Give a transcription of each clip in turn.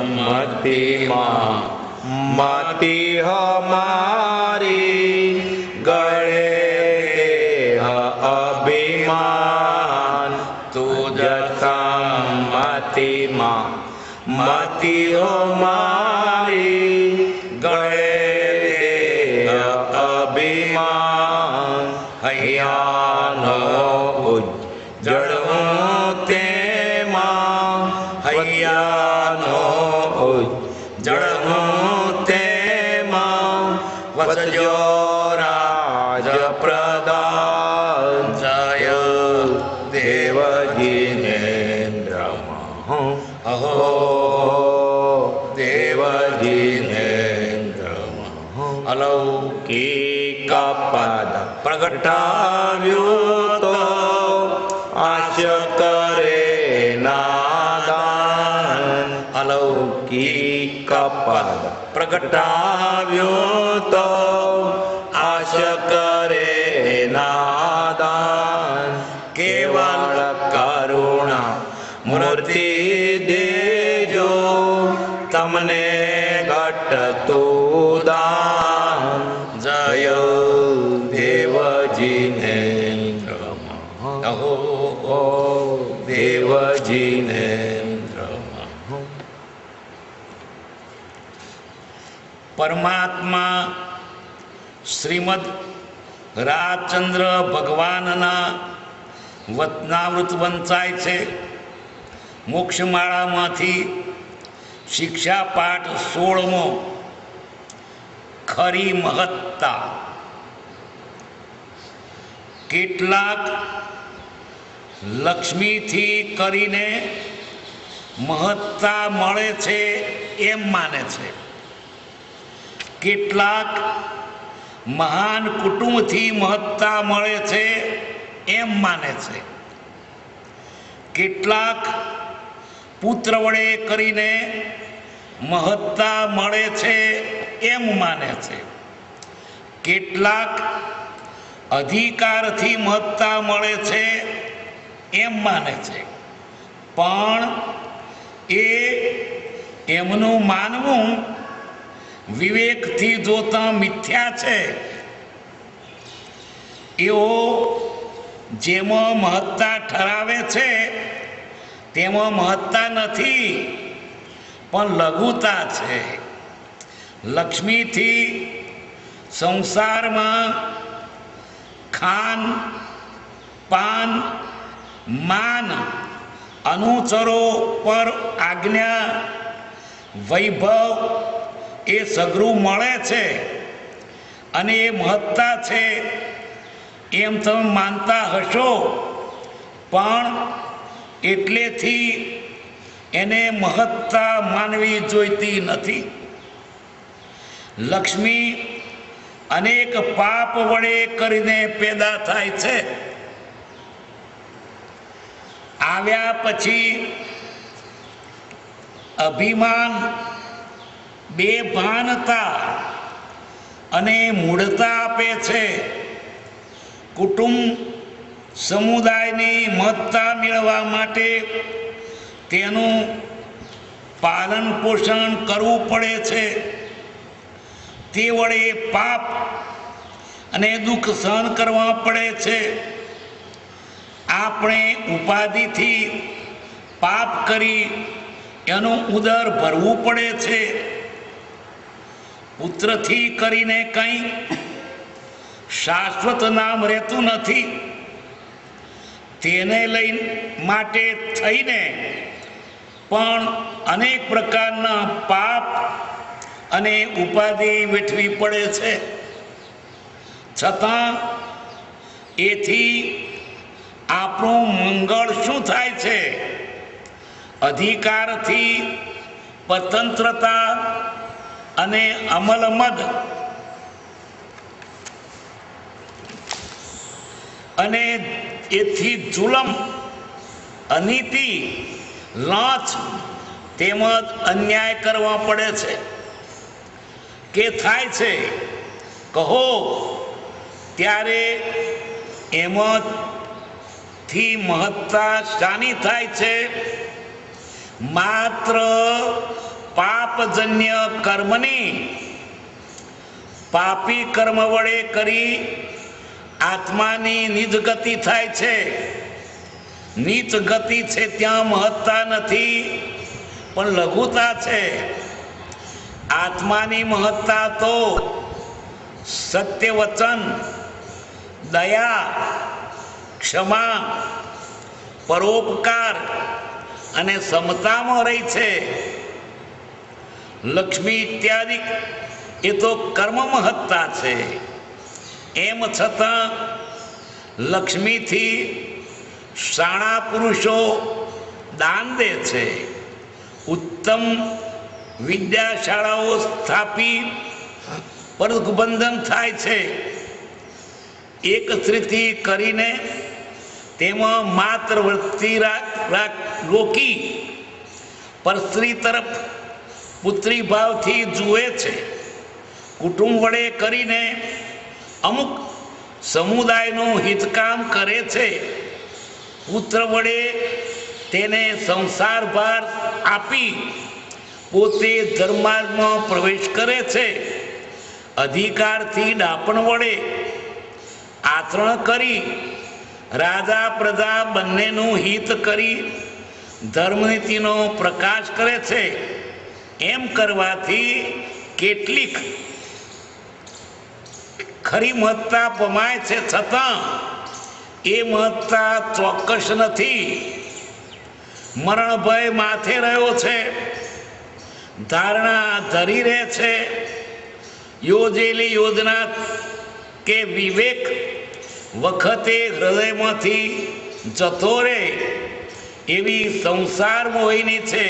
मति मति हमारी गळे अभिमान तुझता मति मति हमारी गळे अभिमान हयानो उज्जड़ ते हयानो उज्जड़ ते वसजो राज प्रदान जय देव जिनेन्द्र अहो देव जिनेन्द्र अलौकिक पद प्रगटाव्यो तो आश करे नादान अलौकिक पद प्रगटाव्यो तो आश करे नादान केवल करुणा मूर्ति देजो तमने घटतु दान जय देव जिनेन्द्र अहो देव जिनेन्द्र। परमात्मा श्रीमद રાજચંદ્ર ભગવાનના વચનામૃત વંચાય છે। મોક્ષમાળામાંથી શિક્ષા પાઠ 16મો ખરી મહત્તા। કેટલાક લક્ષ્મીથી કરીને મહત્તા મળે છે એમ માને છે, કેટલાક મહાન કુટુંબથી મહત્તા મળે છે એમ માને છે, કેટલાક પુત્ર વડે કરીને મહત્તા મળે છે એમ માને છે, કેટલાક અધિકારથી મહત્તા મળે છે એમ માને છે, પણ એ એમનું માનવું વિવેકથી જોતા મિથ્યા છે। એઓ જેમાં મહત્તા ઠરાવે છે તેમાં મહત્તા નથી, પણ લઘુતા છે। લક્ષ્મીથી સંસારમાં ખાન પાન માન અનુચરો પર આજ્ઞા વૈભવ એ સઘળું મળે છે અને એ મહત્તા છે એમ તમે માનતા હશો, પણ એટલેથી એને મહત્તા માનવી જોઈતી નથી। લક્ષ્મી અનેક પાપ વડે કરીને પેદા થાય છે। આવ્યા પછી અભિમાન બેભાનતા અને મૂઢતા આપે છે। કુટુંબ સમુદાયની મહત્તા મેળવવા માટે તેનું પાલન પોષણ કરવું પડે છે। તે વડે પાપ અને દુઃખ સહન કરવા પડે છે। આપણે ઉપાધિથી પાપ કરી એનું ઉદર ભરવું પડે છે। પુત્રથી કરીને કંઈ શાશ્વત નામ રહેતું નથી। તેને લઈ માટે થઈને પણ અનેક પ્રકારના પાપ અને ઉપાધિ વેઠવી પડે છે। છતાં એથી આપણું મંગળ શું થાય છે? અધિકારથી સ્વતંત્રતા અને અમલમદ અને એથી જુલમ અનીતિ લાંચ તેમજ અન્યાય કરવા પડે છે કે થાય છે કહો ત્યારે એમાંથી મહત્તા શાની થાય છે? માત્ર પાપજન્ય કર્મની પાપી કર્મ વડે કરી આત્માની નીચ ગતિ થાય છે. નીચ ગતિ છે ત્યાં મહત્તા નથી, પણ લઘુતા છે. આત્માની મહત્તા તો સત્ય વચન, દયા, ક્ષમા, પરોપકાર અને સમતામાં રહી છે. લક્ષ્મી ઇત્યાદિ એ તો કર્મ મહત્તા છે. એમ છતાં લક્ષ્મીથી શાણા પુરુષો દાન દે છે. ઉત્તમ વિદ્યાશાળાઓ સ્થાપી પરગબંધન થાય છે. એક સ્ત્રીથી કરીને તેમાં માત્ર વૃત્તિ રોકી પર સ્ત્રી તરફ પુત્રી ભાવથી જુએ છે. કુટુંબ વડે કરીને અમુક સમુદાયનું હિતકામ કરે છે. પુત્ર વડે તેને સંસાર ભાર આપી પોતે ધર્માર્ગમાં પ્રવેશ કરે છે. અધિકારથી ડાપણ વડે આચરણ કરી રાજા પ્રજા બંનેનું હિત કરી ધર્મનીતિનો પ્રકાશ કરે છે. એમ કરવાથી કેટલીક ખરી મહત્તા પમાય છે, છતાં એ મહત્તા ચોક્કસ નથી. મરણ ભય માથે રહ્યો છે, ધારણા ધરી રહે છે. યોજેલી યોજના કે વિવેક વખતે હૃદયમાંથી જતો રહે એવી સંસાર મોહિની છે.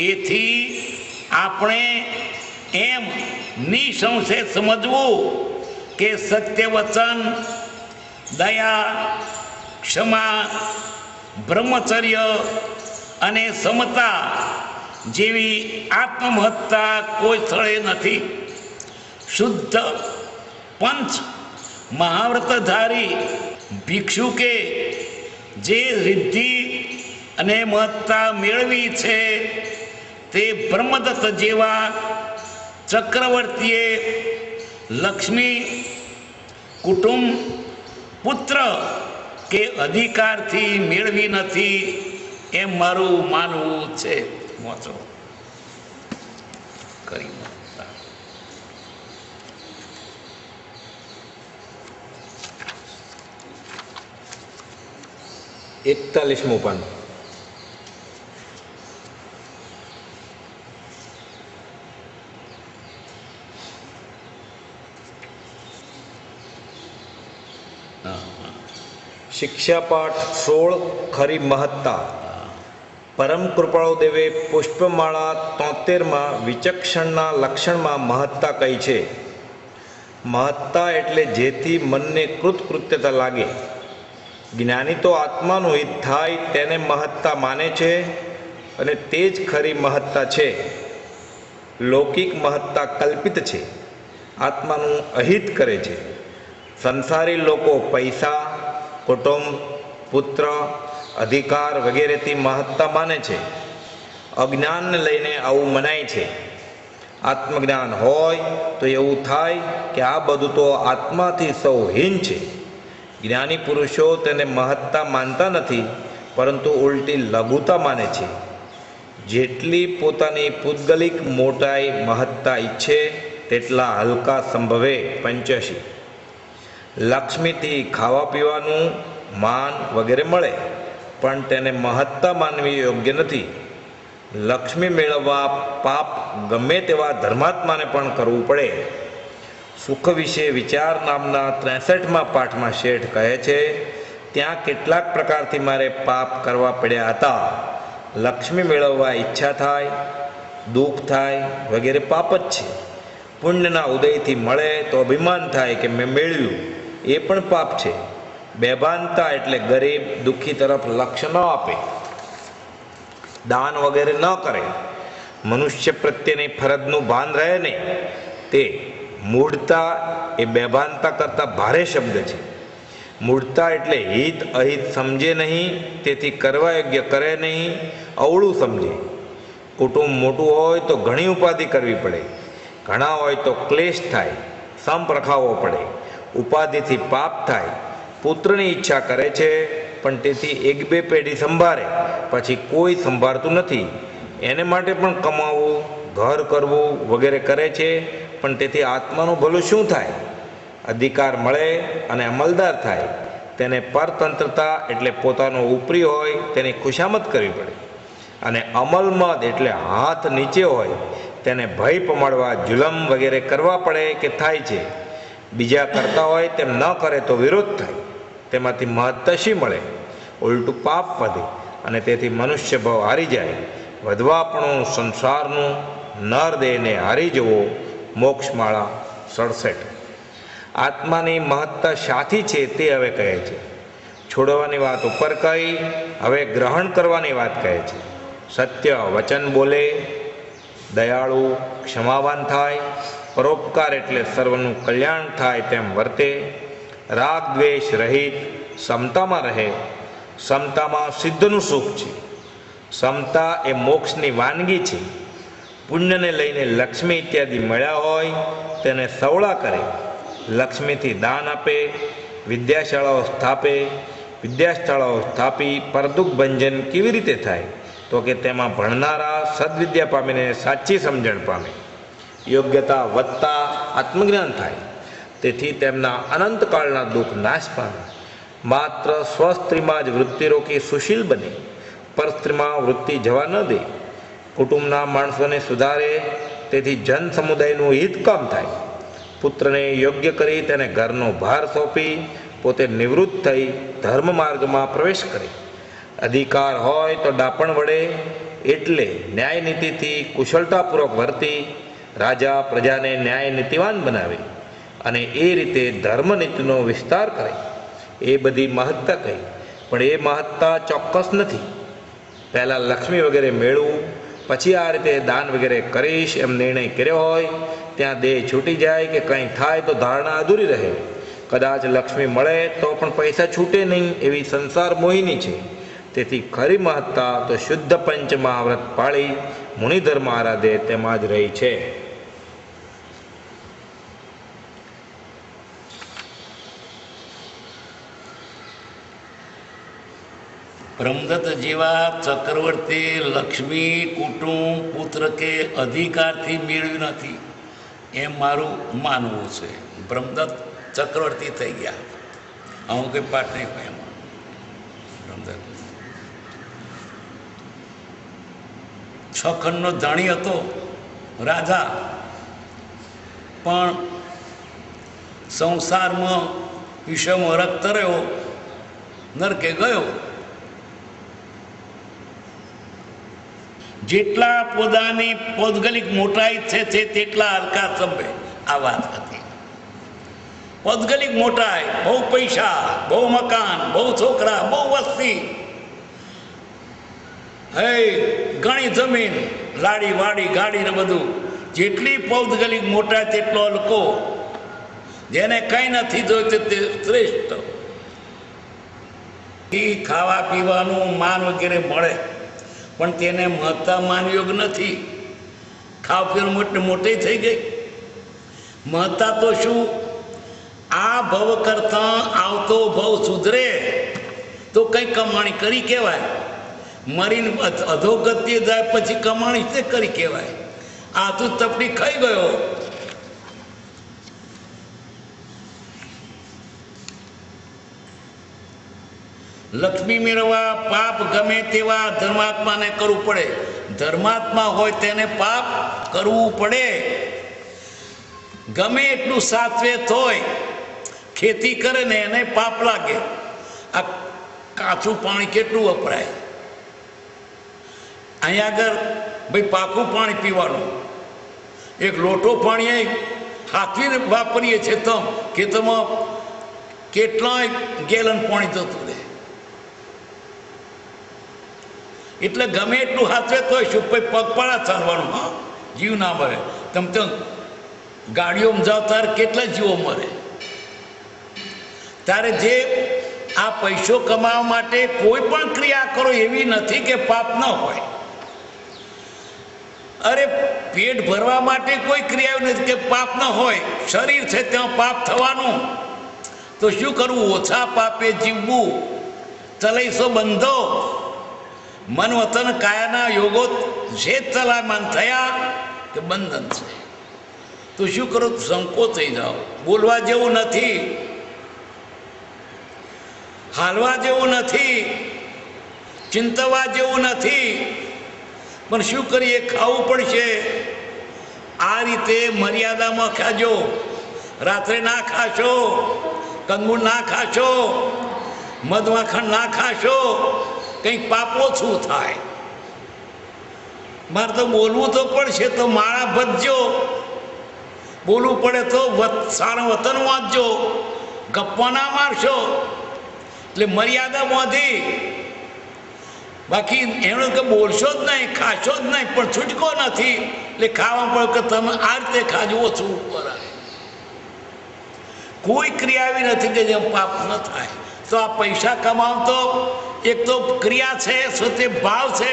એથી આપણે એમ નિસંશય સમજવું કે સત્ય વચન, દયા, ક્ષમા, બ્રહ્મચર્ય અને સમતા જેવી આત્મમહત્તા કોઈ સ્થળે નથી. શુદ્ધ પંચ મહાવ્રતધારી ભિક્ષુકે જે સિદ્ધિ અને મહત્તા મેળવી છે તે બ્રહ્મદત્ત જેવા ચક્રવર્તીએ લક્ષ્મી, કુટુંબ, પુત્ર કે અધિકારથી મેળવી નથી, એમ મારું માનવું છે. વાંચો કરી 41મું પાન. શિક્ષાપાઠ 16 ખરી મહત્તા. પરમ કૃપાળુ દેવે પુષ્પમાળા 73માં વિચક્ષણના લક્ષણમાં મહત્તા કહી છે. મહત્તા એટલે જેથી મનને કૃતકૃત્યતા લાગે. જ્ઞાની તો આત્માનું હિત થાય તેને મહત્તા માને છે અને તે જ ખરી મહત્તા છે. લૌકિક મહત્તા કલ્પિત છે, આત્માનું અહિત કરે છે. સંસારી લોકો પૈસા, કુટુંબ, પુત્ર, અધિકાર વગેરેથી મહત્તા માને છે. અજ્ઞાનને લઈને આવું મનાય છે. આત્મજ્ઞાન હોય તો એવું થાય કે આ બધું તો આત્માથી સૌ હીન છે. જ્ઞાની પુરુષો તેને મહત્તા માનતા નથી, પરંતુ ઉલટી લઘુતા માને છે. જેટલી પોતાની પૂતગલિક મોટાઈ મહત્તા ઈચ્છે તેટલા હલકા સંભવે. 85. લક્ષ્મીથી ખાવા પીવાનું, માન વગેરે મળે, પણ તેને મહત્તા માનવી યોગ્ય નથી. લક્ષ્મી મેળવવા પાપ ગમે તેવા ધર્માત્માને પણ કરવું પડે. સુખ વિશે વિચાર નામના 63મા પાઠમાં શેઠ કહે છે, ત્યાં કેટલાક પ્રકારથી મારે પાપ કરવા પડ્યા હતા. લક્ષ્મી મેળવવા ઈચ્છા થાય, દુઃખ થાય વગેરે પાપ જ છે. પુણ્યના ઉદયથી મળે તો અભિમાન થાય કે મેં મેળવ્યું, એ પણ પાપ છે. બેભાનતા એટલે ગરીબ દુઃખી તરફ લક્ષ્ય ન આપે, દાન વગેરે ન કરે, મનુષ્ય પ્રત્યેની ફરજનું ભાન રહે નહીં, તે મૂઢતા એ બેભાનતા કરતાં ભારે શબ્દ છે. મૂઢતા એટલે હિત અહિત સમજે નહીં, તેથી કરવા યોગ્ય કરે નહીં, અવળું સમજે. કુટુંબ મોટું હોય તો ઘણી ઉપાધિ કરવી પડે, ઘણા હોય તો ક્લેશ થાય, સંપ રખાવવો પડે, ઉપાધિથી પાપ થાય. પુત્રની ઈચ્છા કરે છે પણ તેથી એક બે પેઢી સંભાળે પછી કોઈ સંભાળતું નથી. એને માટે પણ કમાવવું, ઘર કરવું વગેરે કરે છે પણ તેથી આત્માનું ભલું શું થાય? અધિકાર મળે અને અમલદાર થાય, તેને પરતંત્રતા એટલે પોતાનો ઉપરી હોય તેની ખુશામત કરવી પડે, અને અમલમદ એટલે હાથ નીચે હોય તેને ભય પમાડવા જુલમ વગેરે કરવા પડે કે થાય છે. બીજા કરતા હોય તેમ ન કરે તો વિરોધ થાય, તેમાંથી મહત્તા શી મળે? ઉલટું પાપ વધે અને તેથી મનુષ્ય ભાવ હારી જાય. વધવાપણું સંસારનું નર દેહને હારી જવો. મોક્ષમાળા 67. આત્માની મહત્તા શાથી છે તે હવે કહે છે. છોડવાની વાત ઉપર કહી, હવે ગ્રહણ કરવાની વાત કહે છે. સત્ય વચન બોલે, દયાળુ ક્ષમાવાન થાય, પરોપકાર એટલે સર્વનું કલ્યાણ થાય તેમ વર્તે, રાગ દ્વેષ રહિત સમતામાં રહે. સમતામાં સિદ્ધનું સુખ છે. સમતા એ મોક્ષની વાનગી છે. પુણ્યને લઈને લક્ષ્મી ઇત્યાદિ મળ્યા હોય તેને સવળા કરે, લક્ષ્મીથી દાન આપે, વિદ્યાશાળાઓ સ્થાપે. વિદ્યાશાળાઓ સ્થાપી પરદુઃખ ભંજન કેવી રીતે થાય? તો કે તેમાં ભણનારા સદવિદ્યા પામીને સાચી સમજણ પામે, યોગ્યતા વધતા આત્મજ્ઞાન થાય, તેથી તેમના અનંતકાળના દુઃખ નાશ પામે. માત્ર સ્વસ્ત્રીમાં જ વૃત્તિ રોકી સુશીલ બને, પરસ્ત્રીમાં વૃત્તિ જવા ન દે. કુટુંબના માણસોને સુધારે, તેથી જન સમુદાયનું હિત કામ થાય. પુત્રને યોગ્ય કરી તેને ઘરનો ભાર સોંપી પોતે નિવૃત્ત થઈ ધર્મ માર્ગમાં પ્રવેશ કરે. અધિકાર હોય તો ડાપણ વડે, એટલે ન્યાય નીતિથી કુશળતાપૂર્વક વર્તી રાજા પ્રજાને ન્યાય નીતિવાન બનાવે અને એ રીતે ધર્મનીતિનો વિસ્તાર કરે. એ બધી મહત્તા કહી, પણ એ મહત્તા ચોક્કસ નથી. પહેલાં લક્ષ્મી વગેરે મેળવું, પછી આ રીતે દાન વગેરે કરીશ એમ નિર્ણય કર્યો હોય ત્યાં દેહ છૂટી જાય કે કંઈ થાય તો ધારણા અધૂરી રહે. કદાચ લક્ષ્મી મળે તો પણ પૈસા છૂટે નહીં એવી સંસાર મોહિની છે. તેથી ખરી મહત્તા તો શુદ્ધ પંચમહાવ્રત પાળી મુનિધર્મ આરાધે તેમાં જ રહી છે. બ્રહ્મદત્ત જેવા ચક્રવર્તી લક્ષ્મી કુટુંબ પુત્ર કે અધિકારથી મેળવી નથી એમ મારું માનવું છે. બ્રહ્મદત્ત ચક્રવર્તી થઈ ગયા, હું કંઈ પાઠ નહીં કહું એમાં. બ્રહ્મદત્ત 6 ખંડનો ધણી હતો રાજા, પણ સંસારમાં વિષમ રક્ત રહ્યો, નરકે ગયો. જેટલા પોતાની પૌદ્ગલિક મોટાઈ છે તેટલા હલકા સંભે આ વાત હતી. પૌદ્ગલિક મોટાઈ, બહુ પૈસા, બહુ મકાન, બહુ છોકરા, બહુ વસ્તી, હે ઘણી જમીન, લાડી વાડી ગાડી ને બધું. જેટલી પૌદ્ગલિક મોટાઈ તેટલો હલકો. જેને કંઈ નથી જોઈતું તે શ્રેષ્ઠ. ખાવા પીવાનું માન વગેરે મળે, પણ તેને મહત્તા માનયોગ નથી. ખાવ પીવાનું મોટી થઈ ગઈ. મહત્તા તો શું? આ ભવ કરતા આવતો ભવ સુધરે તો કંઈ કમાણી કરી કહેવાય. મરીને અધોગતિ જાય પછી કમાણી તે કરી કહેવાય. આ તું તપડી ખાઈ ગયો. લક્ષ્મી મેળવવા પાપ ગમે તેવા ધર્માત્માને કરવું પડે. ધર્માત્મા હોય તેને પાપ કરવું પડે. ગમે એટલું સાત્વેત હોય, ખેતી કરે ને એને પાપ લાગે. આ કાચું પાણી કેટલું વપરાય. અહીંયા આગળ ભાઈ પાકું પાણી પીવાનું, એક લોટો પાણી હાથવીને વાપરીએ છીએ તમ કે તમે કેટલાય ગેલન પાણી જતું રહે. એટલે ગમે એટલું હાથવેત હોય શું પગપાળા ચાલવાનું. હા, જીવ ના મરે. તમે તો ગાડીઓમાં જાઓ ત્યારે કેટલા જીવો મરે. ત્યારે જે આ પૈસો કમાવા માટે કોઈ પણ ક્રિયા કરો એવી નથી કે પાપ ન હોય. અરે પેટ ભરવા માટે કોઈ ક્રિયા નથી કે પાપ ન હોય. શરીર છે ત્યાં પાપ થવાનું. તો શું કરવું? ઓછા પાપે જીવવું. ચલૈસો બંધો મન વતન કાયાના યોગો જે ચલાયમાન થયા કે બંધન છે. તો શું કરો? સંકોચ થઈ જાઓ. બોલવા જેવું નથી, હાલવા જેવું નથી, ચિંતવા જેવું નથી, પણ શું કરીએ? ખાવું પડશે. આ રીતે મર્યાદામાં ખાજો. રાત્રે ના ખાશો, કંદમૂળ ના ખાશો, મધમાખણ ના ખાશો, કંઈક પાપ ઓછું થાય. મારે તો બોલવું તો પડશે, તો માળા ભજજો. બોલવું પડે તો સારા વતન વાંચજો, ગપ્પા ના મારશો. એટલે મર્યાદા બાંધી. બાકી એનું કે બોલશો જ નહીં, ખાશો જ નહીં, પણ છૂટકો નથી. એટલે ખાવા પડે કે તમે આ રીતે ખાજો, ઓછું ઉપર આવે. કોઈ ક્રિયા એવી નથી કે જેમ પાપ ન થાય. તો આ પૈસા કમાવ તો એક તો ક્રિયા છે, તે ભાવ છે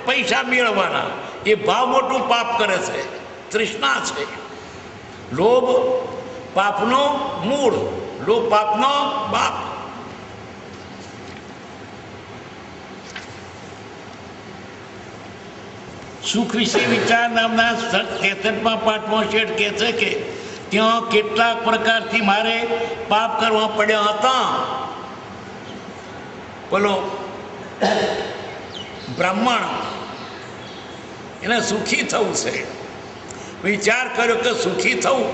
પૈસા મેળવવાના. એ ભાવ મોટું પાપ કરે છે. તૃષ્ણા છે. લોભ પાપનો મૂળ, લોભ પાપનો બાપ. સુખ વિશે વિચાર નામના 63મા પાઠમાં શેઠ કહે છે કે ત્યાં કેટલાક પ્રકારથી મારે પાપ કરવા પડ્યા હતા. બોલો, બ્રાહ્મણ એને સુખી થવું છે. વિચાર કર્યો કે સુખી થવું,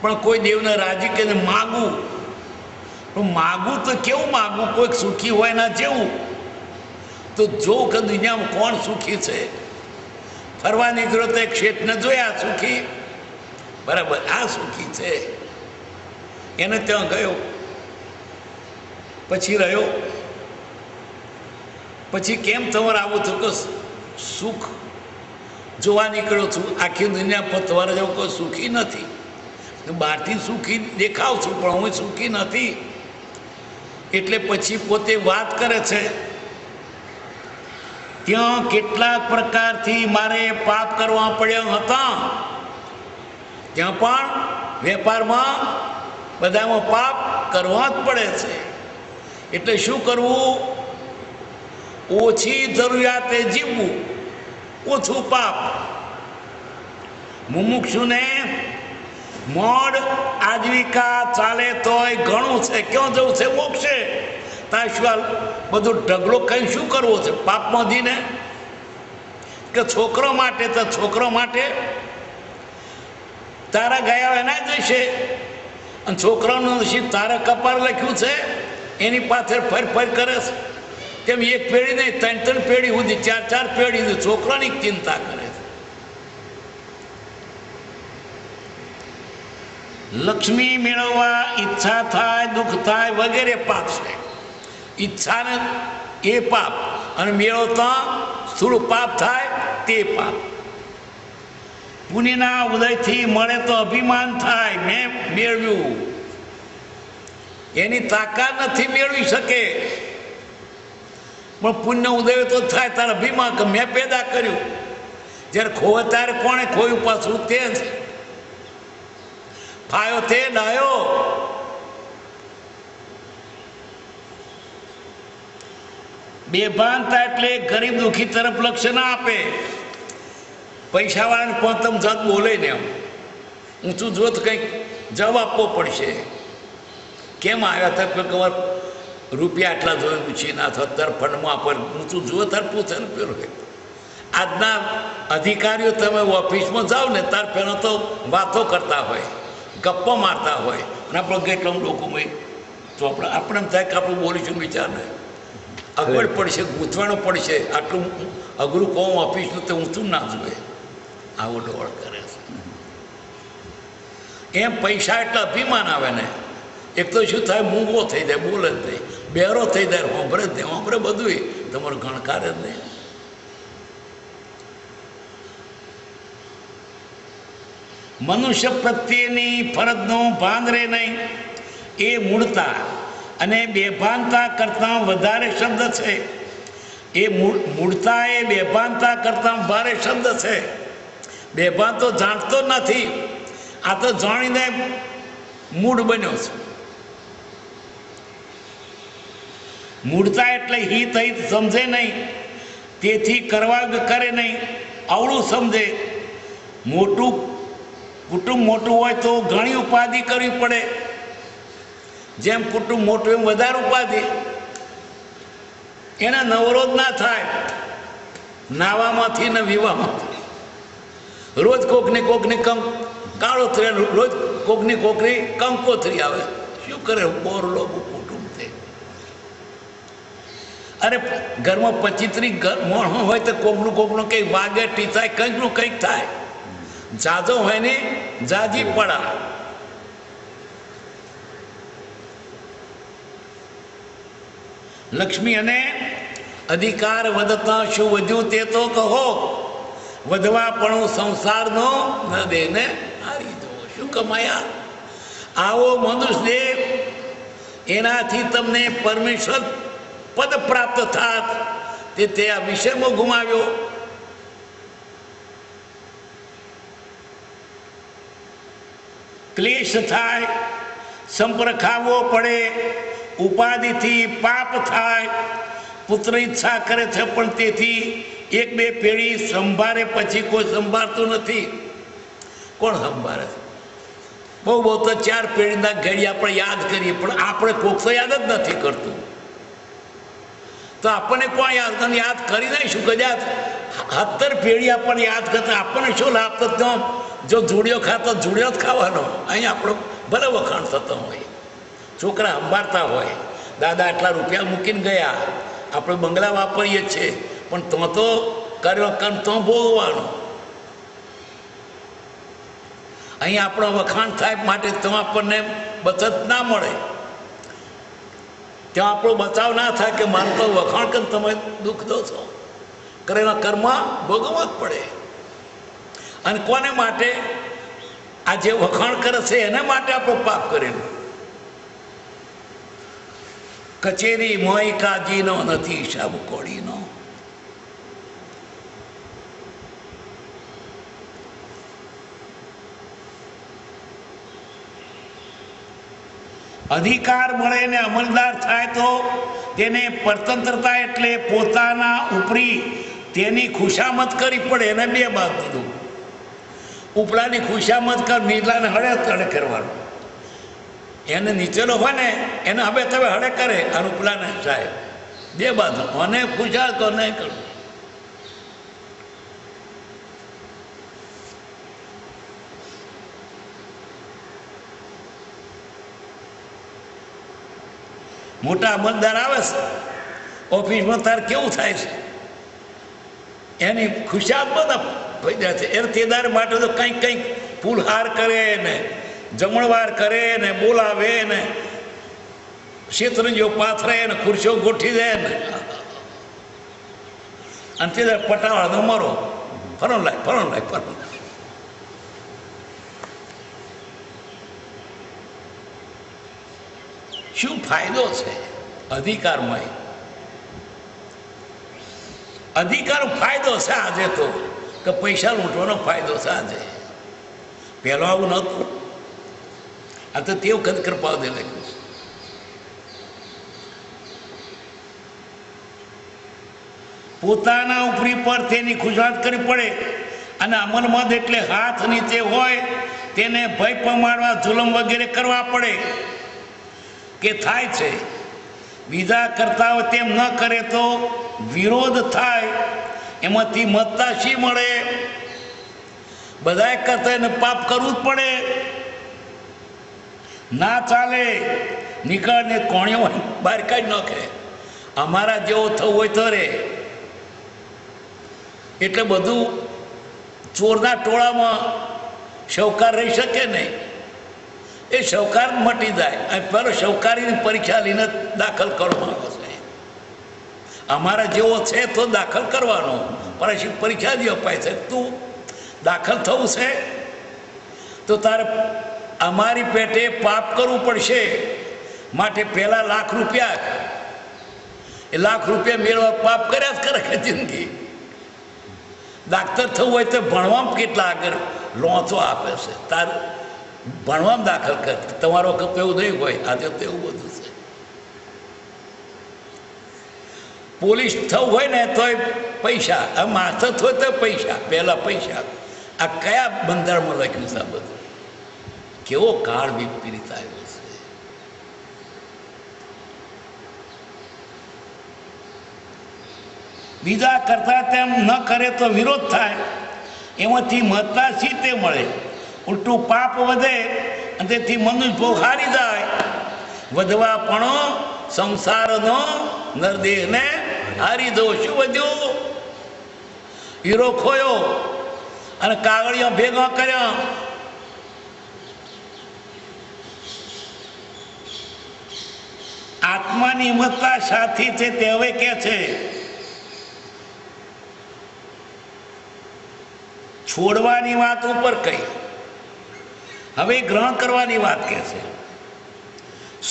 પણ કોઈ દેવને રાજી કરીને માગવું. પણ માગવું તો કેવું માગવું? કોઈક સુખી હોય ના જેવું. તો જો કે દુનિયામાં કોણ સુખી છે? ફરવા નીકળ્યો તો એક શેઠને જોયા સુખી, બરાબર, આ સુખી છે. એને ત્યાં ગયો, પછી રહ્યો. પછી કેમ તમારે આવું થયું? કે સુખ જોવા નીકળ્યો છું. આખી દુનિયા પર તમારે જેવું કોઈ સુખી નથી. બહારથી સુખી દેખાવ છું, પણ હું સુખી નથી. એટલે પછી પોતે વાત કરે છે, ત્યાં કેટલાક પ્રકારથી મારે પાપ કરવા પડ્યા હતા. ત્યાં પણ વેપારમાં બધામાં પાપ કરવા જ પડે છે. એટલે શું કરવું? ઓછી જરૂરિયાતે જીવવું, ઓછું પાપ. મુમુક્ષુને મોડ આજીવિકા ચાલે તોય ઘણું છે. ક્યાં જવું છે? મોક્ષે. તાશ્વાલ બધું ઢગલો કઈ શું કરવો છે? પાપમાં દીને કે છોકરો માટે, તો છોકરો માટે તારા ગયા એના જશે. અને છોકરાનું નસીબ તારા કપાળ લખ્યું છે, એની પાછળ ફર ફર કરે છે. કેમ એક પેઢી નહીં, 3-3 પેઢી સુધી, 4-4 પેઢી સુધી છોકરાની ચિંતા કરે છે. લક્ષ્મી મેળવવા ઈચ્છા થાય, દુઃખ થાય, વગેરે પાપ છે. ઈચ્છાને એ પાપ, અને મેળવતા સ્થૂળ પાપ થાય તે પાપ. પુણ્યના ઉદયથી મળે તો અભિમાન થાય, મેં મેળવ્યું. એની તાકાત નથી, મેળવી શકે. પણ પુણ્ય ઉદય તો થાય તારે અભિમાન કે મેં પેદા કર્યું. જ્યારે ખોવે ત્યારે કોણે ખોયું? પાછું તે જ. ફાયો તે ડાયો. બેભાનતા એટલે ગરીબ દુઃખી તરફ લક્ષ્ય ના આપે. પૈસાવાળાને પોતમ જાત બોલે ને એમ ઊંચું જોત કંઈક જવાબ આપવો પડશે. કેમ આવ્યા હતા? કોઈ ખબર રૂપિયા આટલા જોઈને પૂછી ના થયો, તાર ફંડમાં પર ઊંચું જુઓ તાર પૂછે ને પેલો. આજના અધિકારીઓ તમે ઓફિસમાં જાઓ ને તાર પેલો તો વાતો કરતા હોય, ગપ્પો મારતા હોય, અને આપણે કેટલા લોકો તો આપણે એમ થાય કે આપણે બોલીશું વિચાર નહીં. અગવડ પડશે, ગૂંચવાનો પડશે. આટલું અઘરું કહું ઓફિસનું તો ઊંચું ના જોઈએ. આવો ડોળ કરે છે. એમ પૈસા એટલે અભિમાન આવે ને. એક તો શું થાય? મૂંગો થઈ જાય, બોલે જ નહીં. બેરો થઈ જાય, હોંભરે જ નહીં. હોંભરે બધું તમારો ગણકાર જ નહીં. મનુષ્ય પ્રત્યેની ફરજનું ભાન રહે નહીં, એ મૂળતા અને બેભાનતા કરતાં વધારે શબ્દ છે. એ મૂળતા એ બેભાનતા કરતા ભારે શબ્દ છે. બેભાન તો જાણતો નથી, આ તો જાણીને મૂળ બન્યો છે. મૂળતા એટલે હિત હિત સમજે નહીં, તેથી કરવા કરે નહીં, આવડું સમજે. મોટું કુટુંબ મોટું હોય તો ઘણી ઉપાધિ કરવી પડે. જેમ કુટુંબ મોટું એમ વધારે ઉપાધિ. એના નવરોધ ના થાય નાવામાંથી ને વિવાહમાંથી. રોજ કોકની કાળો થયા, રોજ કોકની કોકની કંકોત્રી આવે. શું કરે બોર લોકો કુટુંબ છે. અરે ઘરમાં 25-30 માણસો હોય તો કોકનું કંઈક વાગે ટીચાય, કંઈકનું કંઈક થાય. જાજો હોય ને જાજી પડા. લક્ષ્મી અને અધિકાર વધતા શું વધ્યું તે તો કહો, વધવા પણ સંસારનો ન દેને હારી દો. શું કમાયા આવો મનુષ્ય દેવ, એનાથી તમને પરમેશ્વર પદ પ્રાપ્ત થાત, તે આ વિષયમાં ગુમાવ્યો. ક્લેશ થાય, સંપર્ખાવવો પડે, ઉપાધિથી પાપ થાય. પુત્ર ઈચ્છા કરે છે પણ તેથી 1-2 પેઢી સંભાળે, પછી કોઈ સંભાળતું નથી. કોણ સંભાળે છે? બહુ તો 4 પેઢીના ઘડી આપણે યાદ કરીએ, પણ આપણે કોક તો યાદ જ નથી કરતું. તો આપણને કોઈ યાદ કરી દઈશું. કદાચ 70 પેઢી આપણને યાદ કરતા આપણને શું લાભ થતો? જો જોડિયો ખાતો જોડિયો જ ખાવાનો. અહીં આપણો ભલે વખાણ થતો હોય, છોકરા સંભાળતા હોય, દાદા આટલા રૂપિયા મૂકીને ગયા, આપણે બંગલા વાપરીએ છીએ, પણ તો કર્યો કર્મ તો ભોગવાનો. અહીં આપણો વખાણ થાય માટે તો આપણને બચત ના મળે, ત્યાં આપણો બચાવ ના થાય કે મારું તો વખાણ કરીને તમે દુઃખ દો છો. કરેલા કર્મ ભોગવવા જ પડે. અને કોને માટે? આ જે વખાણ કરે છે એના માટે આપણે પાપ કરેલું. કચેરી મોય કાજીનો નથી હિસાબ કોડીનો. અધિકાર મળે ને અમલદાર થાય તો તેને પરતંત્રતા એટલે પોતાના ઉપરી તેની ખુશામત કરી પડે. એને 2 બાદ દીધું. ઉપલાની ખુશામત કર, નીચલાને હળે તળે કરવાનું. એને નીચેનો હોય ને એને હવે તમે હળે કરે, અને ઉપલાને સાહેબ 2 બાજુ. અને ખુશાલ તો નહીં કરવું. મોટા અમલદાર આવે છે ઓફિસમાં, તાર કેવું થાય છે? એની ખુશાલ બધા ફાયદા છે. એ તેદાર માટે તો કંઈક ફૂલહાર કરે ને, જમણવાર કરે ને, બોલાવે ને, શેતરંજીઓ પાથરે ને, ખુરશીઓ ગોઠવી દે ને, અને તે પટાવાળાનો મરો ફરો લાય. શું ફાયદો છે અધિકારમાં? અધિકાર ફાયદો છે આજે તો, કે પૈસા લૂંટવાનો ફાયદો છે આજે. પહેલો આવું નહોતું. આ તો તે વખત કૃપા દે લખ્યું. પોતાના ઉપરી પર તેની ખુશામત કરવી પડે. અને અમલમદ એટલે હાથ નીચે હોય તેને ભય પમાડવા, જુલમ વગેરે કરવા પડે. કે થાય છે. બીજા કરતા હોય તેમ ન કરે તો વિરોધ થાય. એમાંથી મતતા શી મળે? બધાએ કરતા એને પાપ કરવું જ પડે. ના ચાલે. નીકળને કોણિયો બહાર કાઢી નાખે. અમારા જેવો થવું હોય તો રે. એટલે બધું ચોરના ટોળામાં શૌકાર રહી શકે નહીં. એ શૌકાર મટી જાય. અને પેલો શૌકારીની પરીક્ષા લઈને દાખલ કરવામાં આવે છે. અમારા જેવો છે તો દાખલ કરવાનો, પણ પરીક્ષા જ અપાય છે. તું દાખલ થવું છે તો તારે અમારી પેટે પાપ કરવું પડશે. માટે પહેલા ₹1,00,000 એ લાખ રૂપિયા મેળવા પાપ કર્યા જ કરે કે જિંદગી. ડાક્ટર થવું હોય તો ભણવામાં કેટલા આગળ લોચો આપે છે. તાર ભણવામાં દાખલ કર. તમારો વખત એવું નહીં હોય, આજે તો એવું બધું છે. પોલીસ થવું હોય ને તોય પૈસા, આ માસ્ટર હોય તો પૈસા, પહેલા પૈસા. આ કયા બંધારણમાં લખ્યું છે? આ બધું કેવો કાળ વિપરીત આવ્યો છે. બીજા કરતા તેમ ન કરે તો વિરોધ થાય, એમાંથી મહત્તા શી તે મળે? ઉલટું પાપ વધે અને તેથી મનુષ્ય ભોગ હારી જાય. વધવા પણ સંસારનો નરદેહને હારી દો. શું વધ્યું? હીરો ખોયો અને કાગળિયા ભેગા કર્યા. આત્માની મત્તા સાથી છે તે હવે કે છે છોડવાની વાત ઉપર કહી, હવે ગ્રહણ કરવાની વાત કે છે.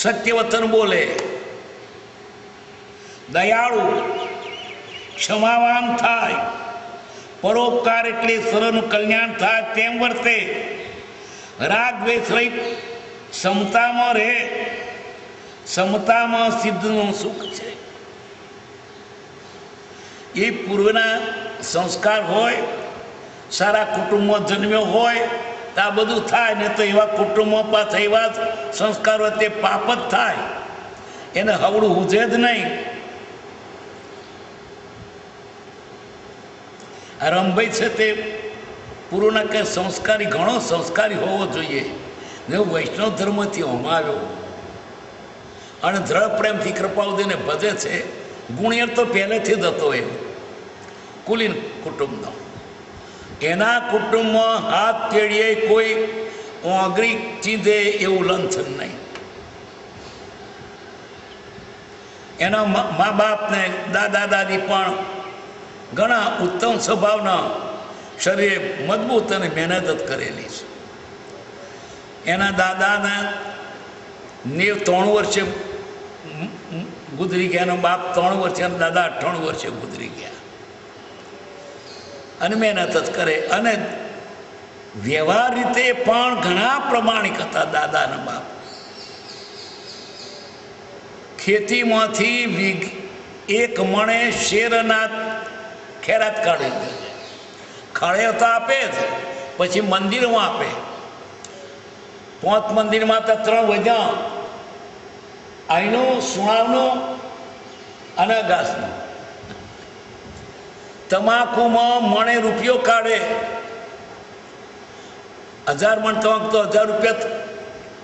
સત્યવચન બોલે, દયાળુ, ક્ષમાવાન થાય, પરોપકાર એટલે સર્વનું કલ્યાણ થાય તેમ વર્તે, રાગ દ્વેષ રહિત સમતામાં રહે. સમતામાં સિદ્ધનું સુખ છે. એ પૂર્વના સંસ્કાર હોય, સારા કુટુંબમાં જન્મ્યો હોય તો આ બધું થાય. ને તો એવા કુટુંબમાં પાછા એવા સંસ્કારો તે પાપ જ થાય. એને હવડું હુજે જ નહીં. આ રમભાઈ છે તે પૂર્વના કે સંસ્કારી, ઘણો સંસ્કારી હોવો જોઈએ. ને વૈષ્ણવ ધર્મથી હોમાવ્યો અને દ્રઢ પ્રેમથી કૃપાળુદેવને ભજે છે. ગુણિયર તો પહેલેથી જ હતો એ કુલીન કુટુંબનો. એના કુટુંબમાં હાથ કેળીએ કોઈ ઓગરી ચીંધે એવું લંચન નહીં. એના મા બાપને દાદા દાદી પણ ઘણા ઉત્તમ સ્વભાવના, શરીરે મજબૂત અને મહેનત જ કરેલી છે. એના દાદાના 93 વર્ષે ગુજરી ગયા. એનો બાપ 3 વર્ષે, દાદા 98 વર્ષે ગુજરી ગયા. અને મહેનત જ કરે. અને વ્યવહાર રીતે પણ ઘણા પ્રમાણિક હતા દાદાના બાપ. ખેતીમાંથી એક મણે શેરના ખેરાત કાઢી દે. ખડે તો આપે જ, પછી મંદિરમાં આપે. 5 મંદિરમાં તો 3 વધ્યા, અહીંનું, સુણાવનું અને ઘાસનું. તમાકુમાં મણે રૂપિયો કાઢે. 1000 મણ તમાકુ તો 1000 રૂપિયા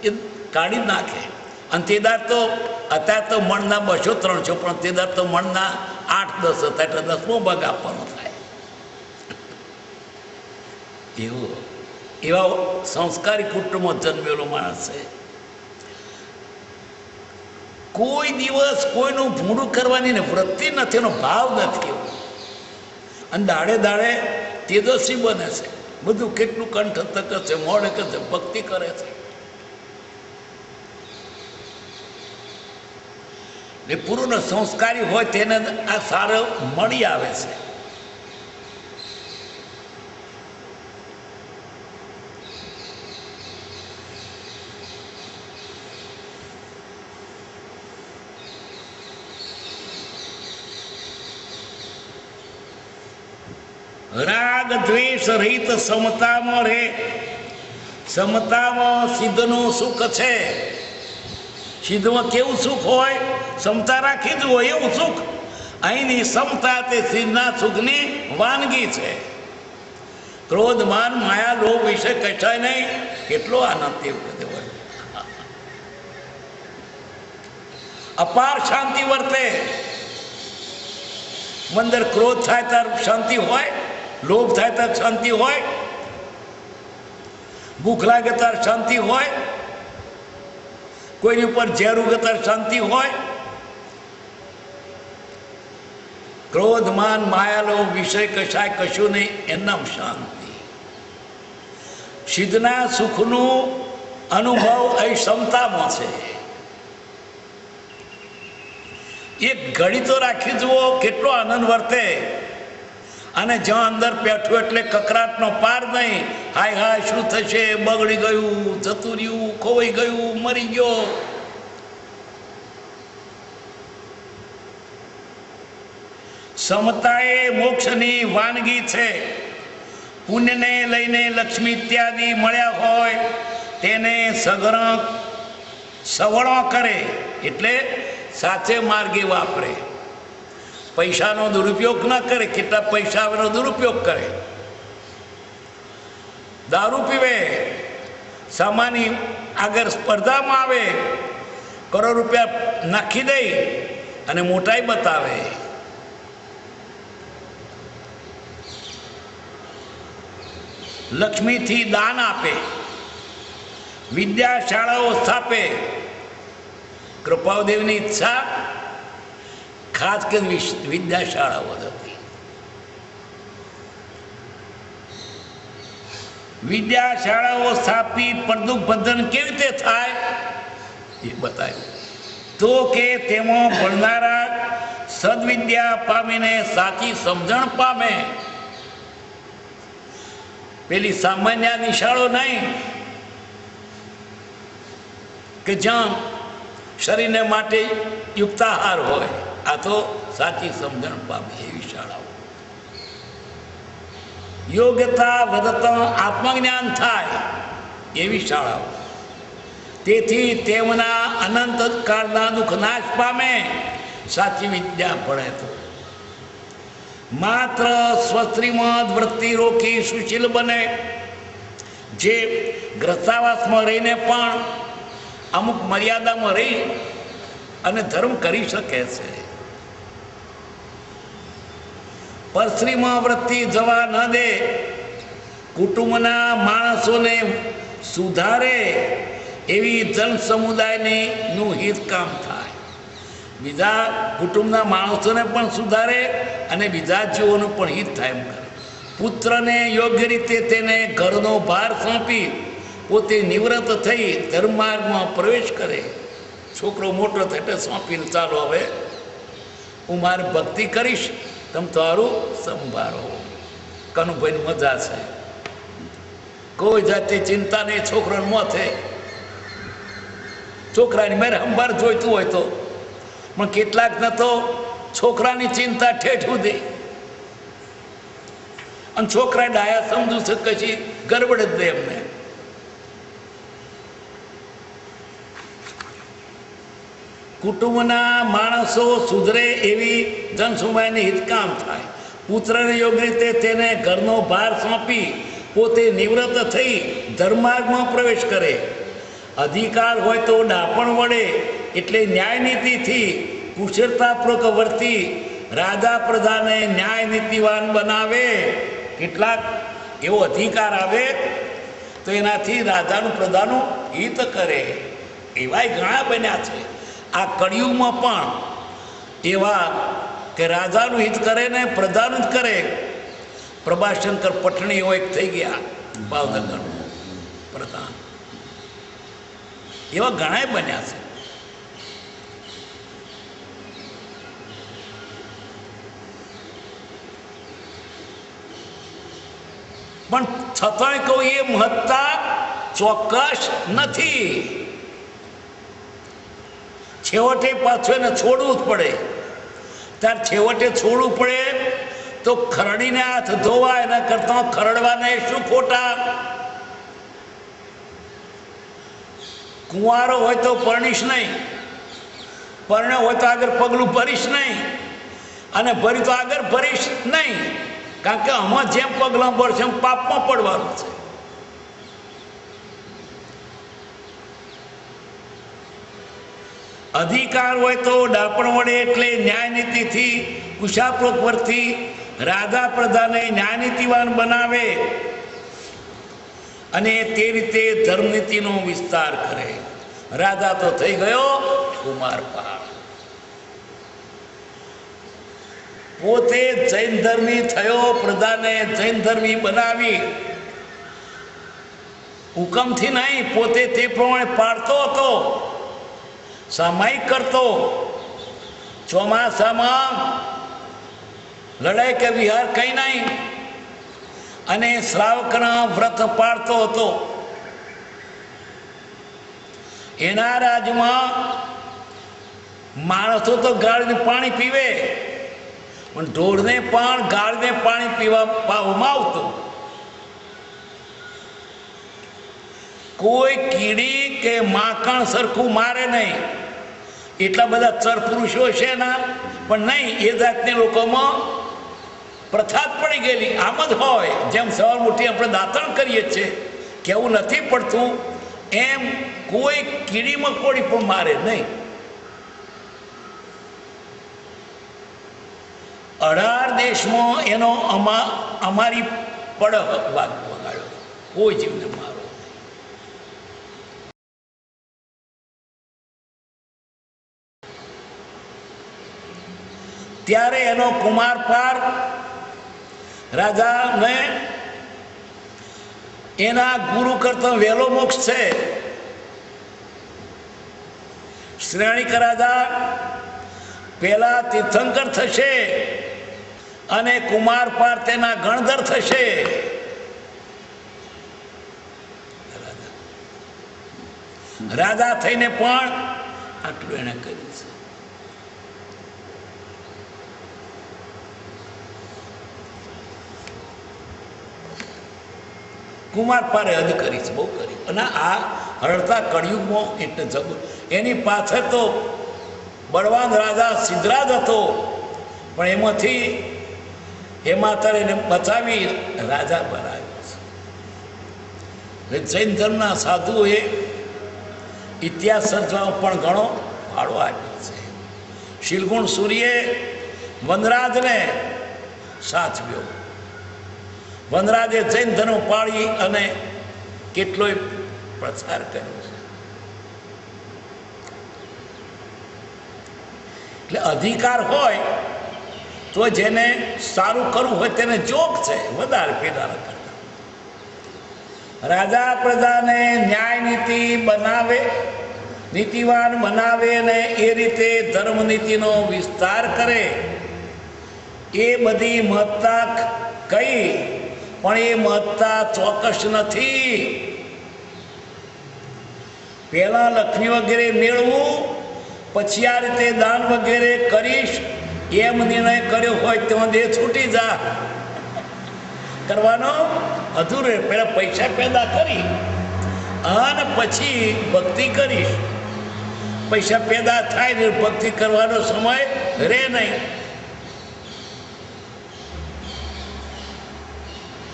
એ કાઢી જ નાખે. અને તેદાર તો અત્યારે તો મણના 200-300, પણ તેદાર તો મણના 8-10 હતા. એટલે 10મો ભાગ આપવાનો થાય. એવા સંસ્કારી કુટુંબમાં જન્મેલો માણસ છે. કોઈ દિવસ કોઈનું ભૂંડું કરવાની ને વૃત્તિ નથી, એનો ભાવ નથી એવો. અને દાડે દાડે તેજસ્વી બને છે. બધું કેટલું કંઠ છે, મોડે છે, ભક્તિ કરે છે. ને પૂર્ણ સંસ્કારી હોય તેને આ સારો મળી આવે છે. રાગ દ્વેષ રહિત સમતામાં રહે. સમતામાં સિદ્ધનું સુખ છે. સિદ્ધમાં કેવું સુખ હોય? સમતા રાખી જ હોય એવું સુખ. અહીંની સમતા તે સિદ્ધના સુખની વાનગી છે. ક્રોધ, માન, માયા, લોભ વિશે કશાય નહીં. કેટલો આનંદ તે વખતે હોય. અપાર શાંતિ વર્તે. મંદર ક્રોધ થાય ત્યારે શાંતિ હોય, લોભ થાય ત્યારે શાંતિ હોય, ભૂખ લાગે ત્યારે શાંતિ હોય, કોઈની ઉપર ઝેર ઉગે ત્યારે શાંતિ હોય. ક્રોધ, માન, માયા, લોભ વિષય કશાય કશું નહીં, એનામ શાંતિ. સિદ્ધના સુખનું અનુભવ અહીં ક્ષમતામાં છે. એક ઘડી તો રાખી જુઓ, કેટલો આનંદ વર્તે. અને જ્યાં અંદર બેઠું એટલે કકરાટનો પાર નહીં. હાય હાય શું થશે, બગડી ગયું, જતું રહ્યું, ખોવાઈ ગયું, મરી ગયો. સમતા એ મોક્ષની વાનગી છે. પુણ્યને લઈને લક્ષ્મી ઇત્યાદિ મળ્યા હોય તેને સવળો કરે, એટલે સાચે માર્ગે વાપરે. પૈસાનો દુરુપયોગ ન કરે. કેટલા પૈસાનો દુરુપયોગ કરે, દારૂ પીવે, સામાની આગળ સ્પર્ધામાં આવે, કરોડ રૂપિયા નાખી દે અને મોટાઈ બતાવે. લક્ષ્મીથી દાન આપે, વિદ્યા શાળાઓ સ્થાપે. કૃપાદેવની ઈચ્છા ખાસ કરી વિદ્યા શાળાઓ હતી. વિદ્યા શાળાઓ સ્થાપી પ્રદુભંધન કેવી રીતે થાય એ બતાવ્યું. તો કે તેમાં ભણનારા સદવિદ્યા પામીને સાચી સમજણ પામે. પેલી સામાન્ય નિશાળો નહીં કે જ્યાં શરીરને માટે યુક્તાહાર હોય. આ તો સાચી સમજણ પામે એવી શાળાઓ. યોગ્યતા વધતા આત્મજ્ઞાન થાય એવી શાળાઓ. તેથી તેમના અનંત કાળના દુઃખ નાશ પામે સાચી વિદ્યા પડે તો. માત્ર સ્વશ્રીમદ વૃત્તિ રોકી સુશીલ બને, જે ગ્રસ્તાવાસમાં રહીને પણ અમુક મર્યાદામાં રહી અને ધર્મ કરી શકે છે. પરશ્રીમાં વૃત્તિ જવા ન દે, કુટુંબના માણસોને સુધારે એવી જન સમુદાયનું હિત કામ થાય. બીજા કુટુંબના માણસોને પણ સુધારે અને બીજા જીવોનું પણ હિત થાય એમ કરે. પુત્રને યોગ્ય રીતે તેને ઘરનો ભાર સોંપી પોતે નિવૃત્ત થઈ ધર્મમાર્ગમાં પ્રવેશ કરે. છોકરો મોટો થાય એટલે સોંપીને ચાલો હવે હું મારી ભક્તિ કરીશ, તમે તારું સંભાળો. કનુભાઈની મજા છે, કોઈ જાતની ચિંતા નહીં. છોકરાને મોથે છોકરાની મેરે સંભાળ જોઈતું હોય તો, પણ કેટલાકને તો છોકરાની ચિંતા ઠેઠું દે અને છોકરા ડાયા સમજુ છે કશી ગરબડ જ દે એમને. કુટુંબના માણસો સુધરે એવી જનસમુદાયને હિતકામ થાય. પુત્રને યોગ્ય રીતે તેને ઘરનો ભાર સોંપી પોતે નિવૃત્ત થઈ ધર્માર્ગમાં પ્રવેશ કરે. અધિકાર હોય તો ડાપણ વડે એટલે ન્યાય નીતિથી કુશળતાપૂર્વક વર્તી રાજા પ્રજાને ન્યાય નીતિવાન બનાવે. કેટલાક એવો અધિકાર આવે તો એનાથી રાજાનું પ્રજાનું હિત કરે. એવાય ઘણા બન્યા છે આ કળિયુગમાં પણ, એવા કે રાજાનું હિત કરે ને પ્રજાનું જ કરે. પ્રભાશંકર પટણી એવો એક થઈ ગયા ભાવનગરનો પ્રધાન. એવા ઘણા બન્યા છે. પણ છતાંય કહું એ મહત્તા ચોક્કસ નથી. છેવટે પાછું એને છોડવું જ પડે. ત્યારે છેવટે છોડવું પડે તો ખરડીને હાથ ધોવા, એના કરતા ખરડવાને શું ખોટા. કુંવારો હોય તો પરણીશ નહીં, પરણે હોય તો આગળ પગલું ભરીશ નહીં, અને ભરી તો આગળ ભરીશ નહીં. કારણ કે આમાં જેમ પગલાં ભરશે એમ પાપમાં પડવાનું છે. અધિકાર હોય તો ડાપણ વડે એટલે ન્યાય નીતિથી કુશાપૂર્વક વર્તી રાજા પ્રજાને ન્યાય નીતિવાન બનાવે અને તે રીતે ધર્મનીતિનો વિસ્તાર કરે. રાજા તો થઈ ગયો કુમારપાળ. પોતે જૈન ધર્મી થયો, પ્રજાને જૈન ધર્મી બનાવી. હુકમથી નહીં, પોતે તે પ્રમાણે પાડતો હતો, સામાયિક કરતો. ચોમાસામાં લડાઈ કે વિહાર કઈ નહીં, અને શ્રાવકના વ્રત પાળતો હતો. એના રાજમાં માણસો તો ગાળીને પાણી પીવે, પણ ઢોરને પણ ગાળીને પાણી પીવા પાવામાં આવતું. કોઈ કીડી કે માખણ સરખું મારે નહીં. એટલા બધા ચર પુરુષો છે ના, પણ નહીં, એ જાતની લોકોમાં પ્રથા પડી ગયેલી. આમ જ હોય, જેમ સવાર મોટી આપણે દાંતણ કરીએ છીએ, કેવું નથી પડતું, એમ કોઈ કીડી મકોડી પણ મારે નહીં. 18 દેશમાં એનો અમારી પડક વાગ વગાડ્યો, કોઈ જીવને મારો. ત્યારે એનો કુમાર પાર રાજાને એના ગુરુ કરતા વહેલો મોક્ષ છે. શ્રેણીક રાજા પેલા તીર્થંકર થશે અને કુમાર પાર તેના ગણધર થશે. રાજા થઈને પણ આટલું એને કર્યું છે. કુમાર પારે હદ કરી છે, બહુ કરી. અને આ હળતા કળિયુગમાં એટલે જબર. એની પાછળ તો બળવાન રાજા સિદ્ધરાજ હતો, પણ એમાંથી માતારે એને બચાવી રાજા બનાવ્યો છે. જૈન ધર્મના સાધુએ ઇતિહાસ સર્જવામાં પણ ઘણો ફાળો આપ્યો છે. શીલગુણ સૂર્યે વનરાજને સાચવ્યો. વનરાજે જૈન ધર્મ પાળી અને કેટલોય પ્રચાર કર્યો છે. એટલે અધિકાર હોય તો જેને સારું કરવું હોય તેને જોગ છે, વધારે પેદા કરતા. રાજા પ્રજાને ન્યાય નીતિ બનાવે, નીતિવાન બનાવે ને એ રીતે ધર્મ નીતિનો વિસ્તાર કરે. એ બધી મહત્તા કઈ, પણ એ મહત્તા ચોક્કસ નથી. પહેલા લક્ષ્મી વગેરે મેળવું, પછી આ રીતે દાન વગેરે કરીશ, એમ નિર્ણય કર્યો હોય તો દેહ છૂટી જા કરવાનો અધૂરે. પહેલા પૈસા પેદા કરી અને પછી ભક્તિ કરીશ. પૈસા પેદા થાય ને ભક્તિ કરવાનો સમય રહે નહીં.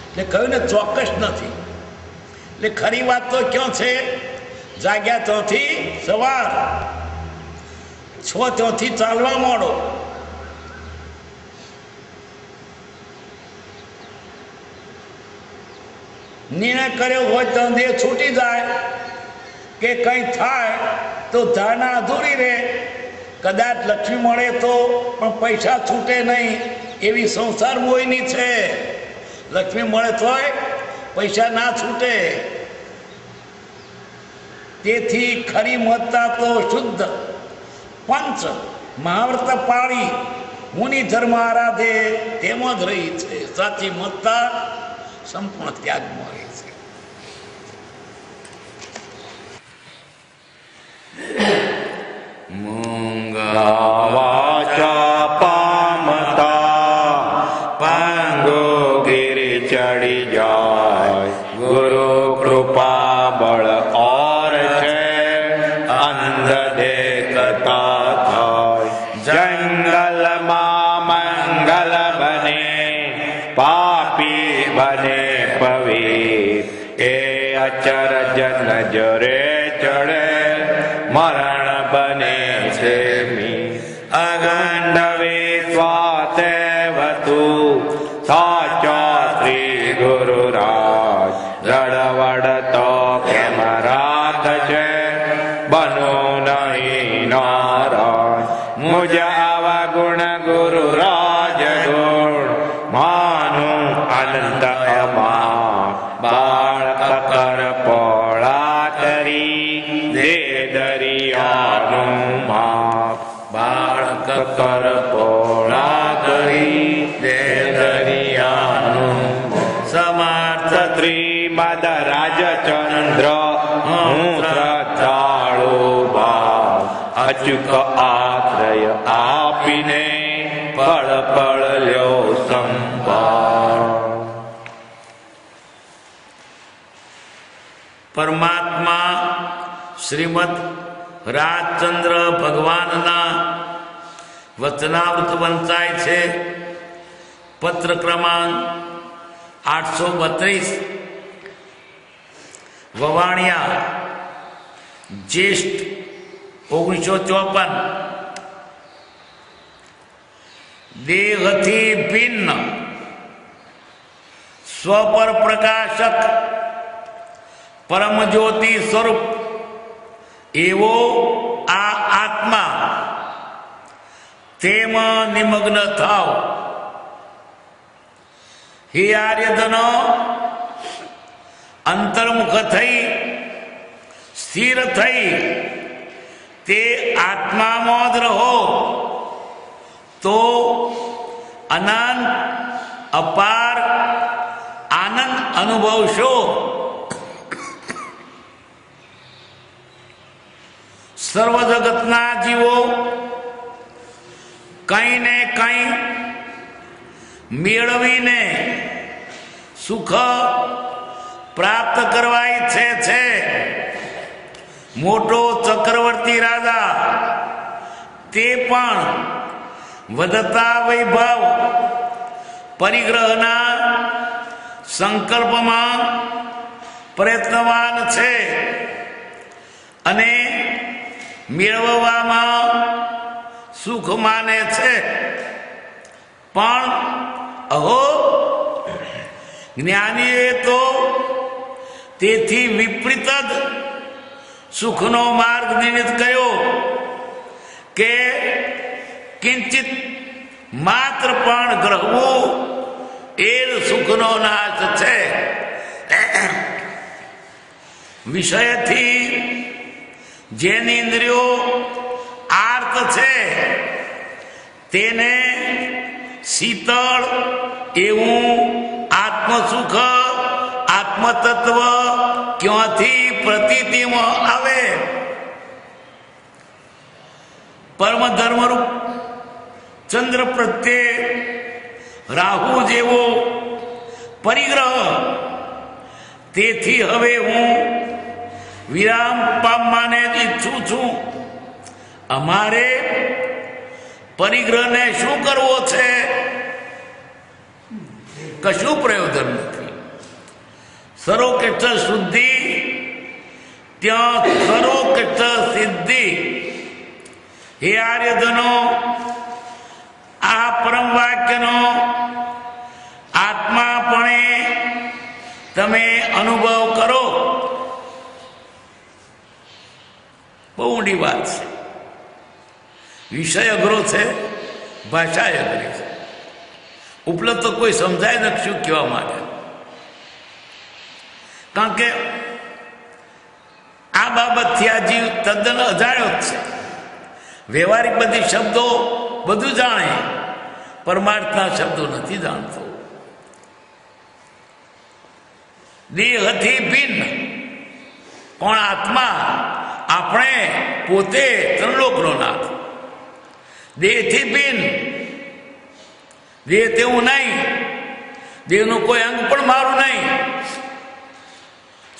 એટલે કહ્યું ને ચોક્કસ નથી. એટલે ખરી વાત તો ક્યાં છે? જાગ્યા ત્યાંથી સવાર, 6 ત્યાંથી ચાલવા માંડો. નિર્ણય કર્યો હોય તો દેહ છૂટી જાય કે કંઈ થાય તો ધારણા અધૂરી રહે. કદાચ લક્ષ્મી મળે તો પણ પૈસા છૂટે નહીં, એવી સંસાર મોયની છે. લક્ષ્મી મળે તોય પૈસા ના છૂટે. તેથી ખરી મહત્તા તો શુદ્ધ પંચ મહાવ્રત પાળી મુનિ ધર્મ આરાધે તેમ જ રહી છે. સાચી મહત્તા સંપૂર્ણ ત્યાગમાં રહી છે. વાચા પામતા પાંગો ગિરી ચડી જાય, ગુરુ કૃપા બળ ઓર છે, અંધ દેખતા થાય. જંગલમાં મંગલ બને, પાપી બને પવિત, એ અચરજ નજરે ચડે, મરણ બને છે મી. અગંડ વિશ્વાસે વતુ સાચા શ્રી ગુરુરાજ, રડવડ તો કેમ રાત છે, બનો નહીં નારાજ. મુજ અવગુણ ગુરુરાજ ગુણ, માનું અનંત અમા. બાળક કર પોળા કરી દે દરિયાનું માપ, બાળક કર પોળા કરી દે દરિયાનું સમર્થ ત્રિમદ રાજચંદ્ર હું શ્રદ્ધાળુ ભાવ અચુક આશ્રય આપીને પળ પળ લ્યો સંભાળ. પરમાત્મા શ્રીમદ રાજચંદ્ર ભગવાનના વચનાવૃત વંચાય છે. પત્ર ક્રમાંક 832, વવાણિયા, જ્યેષ્ઠ 1954. દેહથી ભિન્ન સ્વપર પ્રકાશક પરમ જ્યોતિ સ્વરૂપ એવો આ આત્મા, તેમાં નિમગ્ન થાવ. હે આર્યધનો, અંતર્મુખ થઈ સ્થિર થઈ તે આત્મામાં જ રહો, તો અનંત અપાર આનંદ અનુભવશો. સર્વ જગતના જીવો કંઈ ને કંઈ મેળવીને સુખ પ્રાપ્ત કરવા ઈચ્છે છે. મોટો ચક્રવર્તી રાજા તે પણ વધતા વૈભવ પરિગ્રહના સંકલ્પમાં પ્રયત્નવાન છે અને મેળવવામાં સુખ માને છે. પણ અહો, જ્ઞાનીએ તો તેથી વિપરીત જ સુખનો માર્ગ નિર્ણિત કર્યો કે કિંચિત માત્ર પણ ગ્રહવું એ સુખનો નાશ છે. વિષયથી જેની ઇન્દ્રિયો આર્ત છે તેને શીતળ એવું આત્મસુખ આત્મતત્વ ક્યાંથી પ્રતીતિમાં આવે? પરમ ધર્મરૂપ ચંદ્ર પ્રત્યે રાહુ જેવો પરિગ્રહ. તેથી હવે હું વિરામ પામવાને જ ઈચ્છું છું. અમારે પરિગ્રહને શું કરવો છે? કશું પ્રયોજન નથી. સરોકેષ્ઠ શુદ્ધિ ત્યાં સરોકેષ્ઠ સિદ્ધિ. હે આર્યધનો, આ પરમ વાક્યનો આત્માપણે તમે અનુભવ કરો. બહુ ઊંડી વાત છે. વિષય અઘરો છે, ભાષા અઘરી છે. ઉપલબ્ધ તો કોઈ સમજાય નથી શું કહેવા માંગે. કારણ કે આ બાબતથી આ જીવ તદ્દન અજાણ્યો જ છે. વ્યવહારિક બધી શબ્દો બધું જાણે, પરમાર્થના શબ્દો નથી જાણતો. દેહથી ભિન્ન પણ આત્મા, આપણે પોતે ત્રિલોકનો નાથ. દેહથી ભિન્ન, દેહ તેવું નહીં, દેહનું કોઈ અંગ પણ મારું નહીં.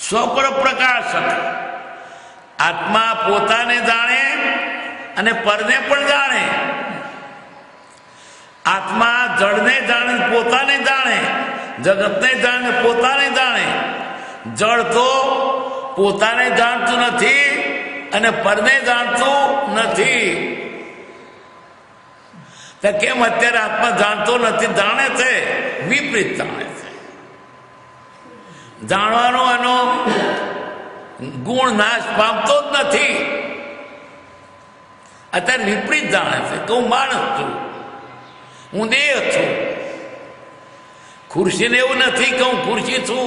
સ્વપર પ્રકાશક આત્મા પોતાને જાણે અને પરને પણ જાણે. આત્મા જળને જાણે, પોતાને જાણે, જગતને જાણે, પોતાને જાણે. જળ તો પોતાને જાણતું નથી અને પરને જાણતું નથી. તો કેમ અત્યારે આત્મા જાણતો નથી? જાણે છે, વિપરીત જાણે છે. જાણવાનો એનો ગુણ નાશ પામતો જ નથી. અત્યારે વિપરીત જાણે છે કે હું માણસ છું, હું દેહ છું. ખુરશીને એવું નથી કે હું ખુરશી છું,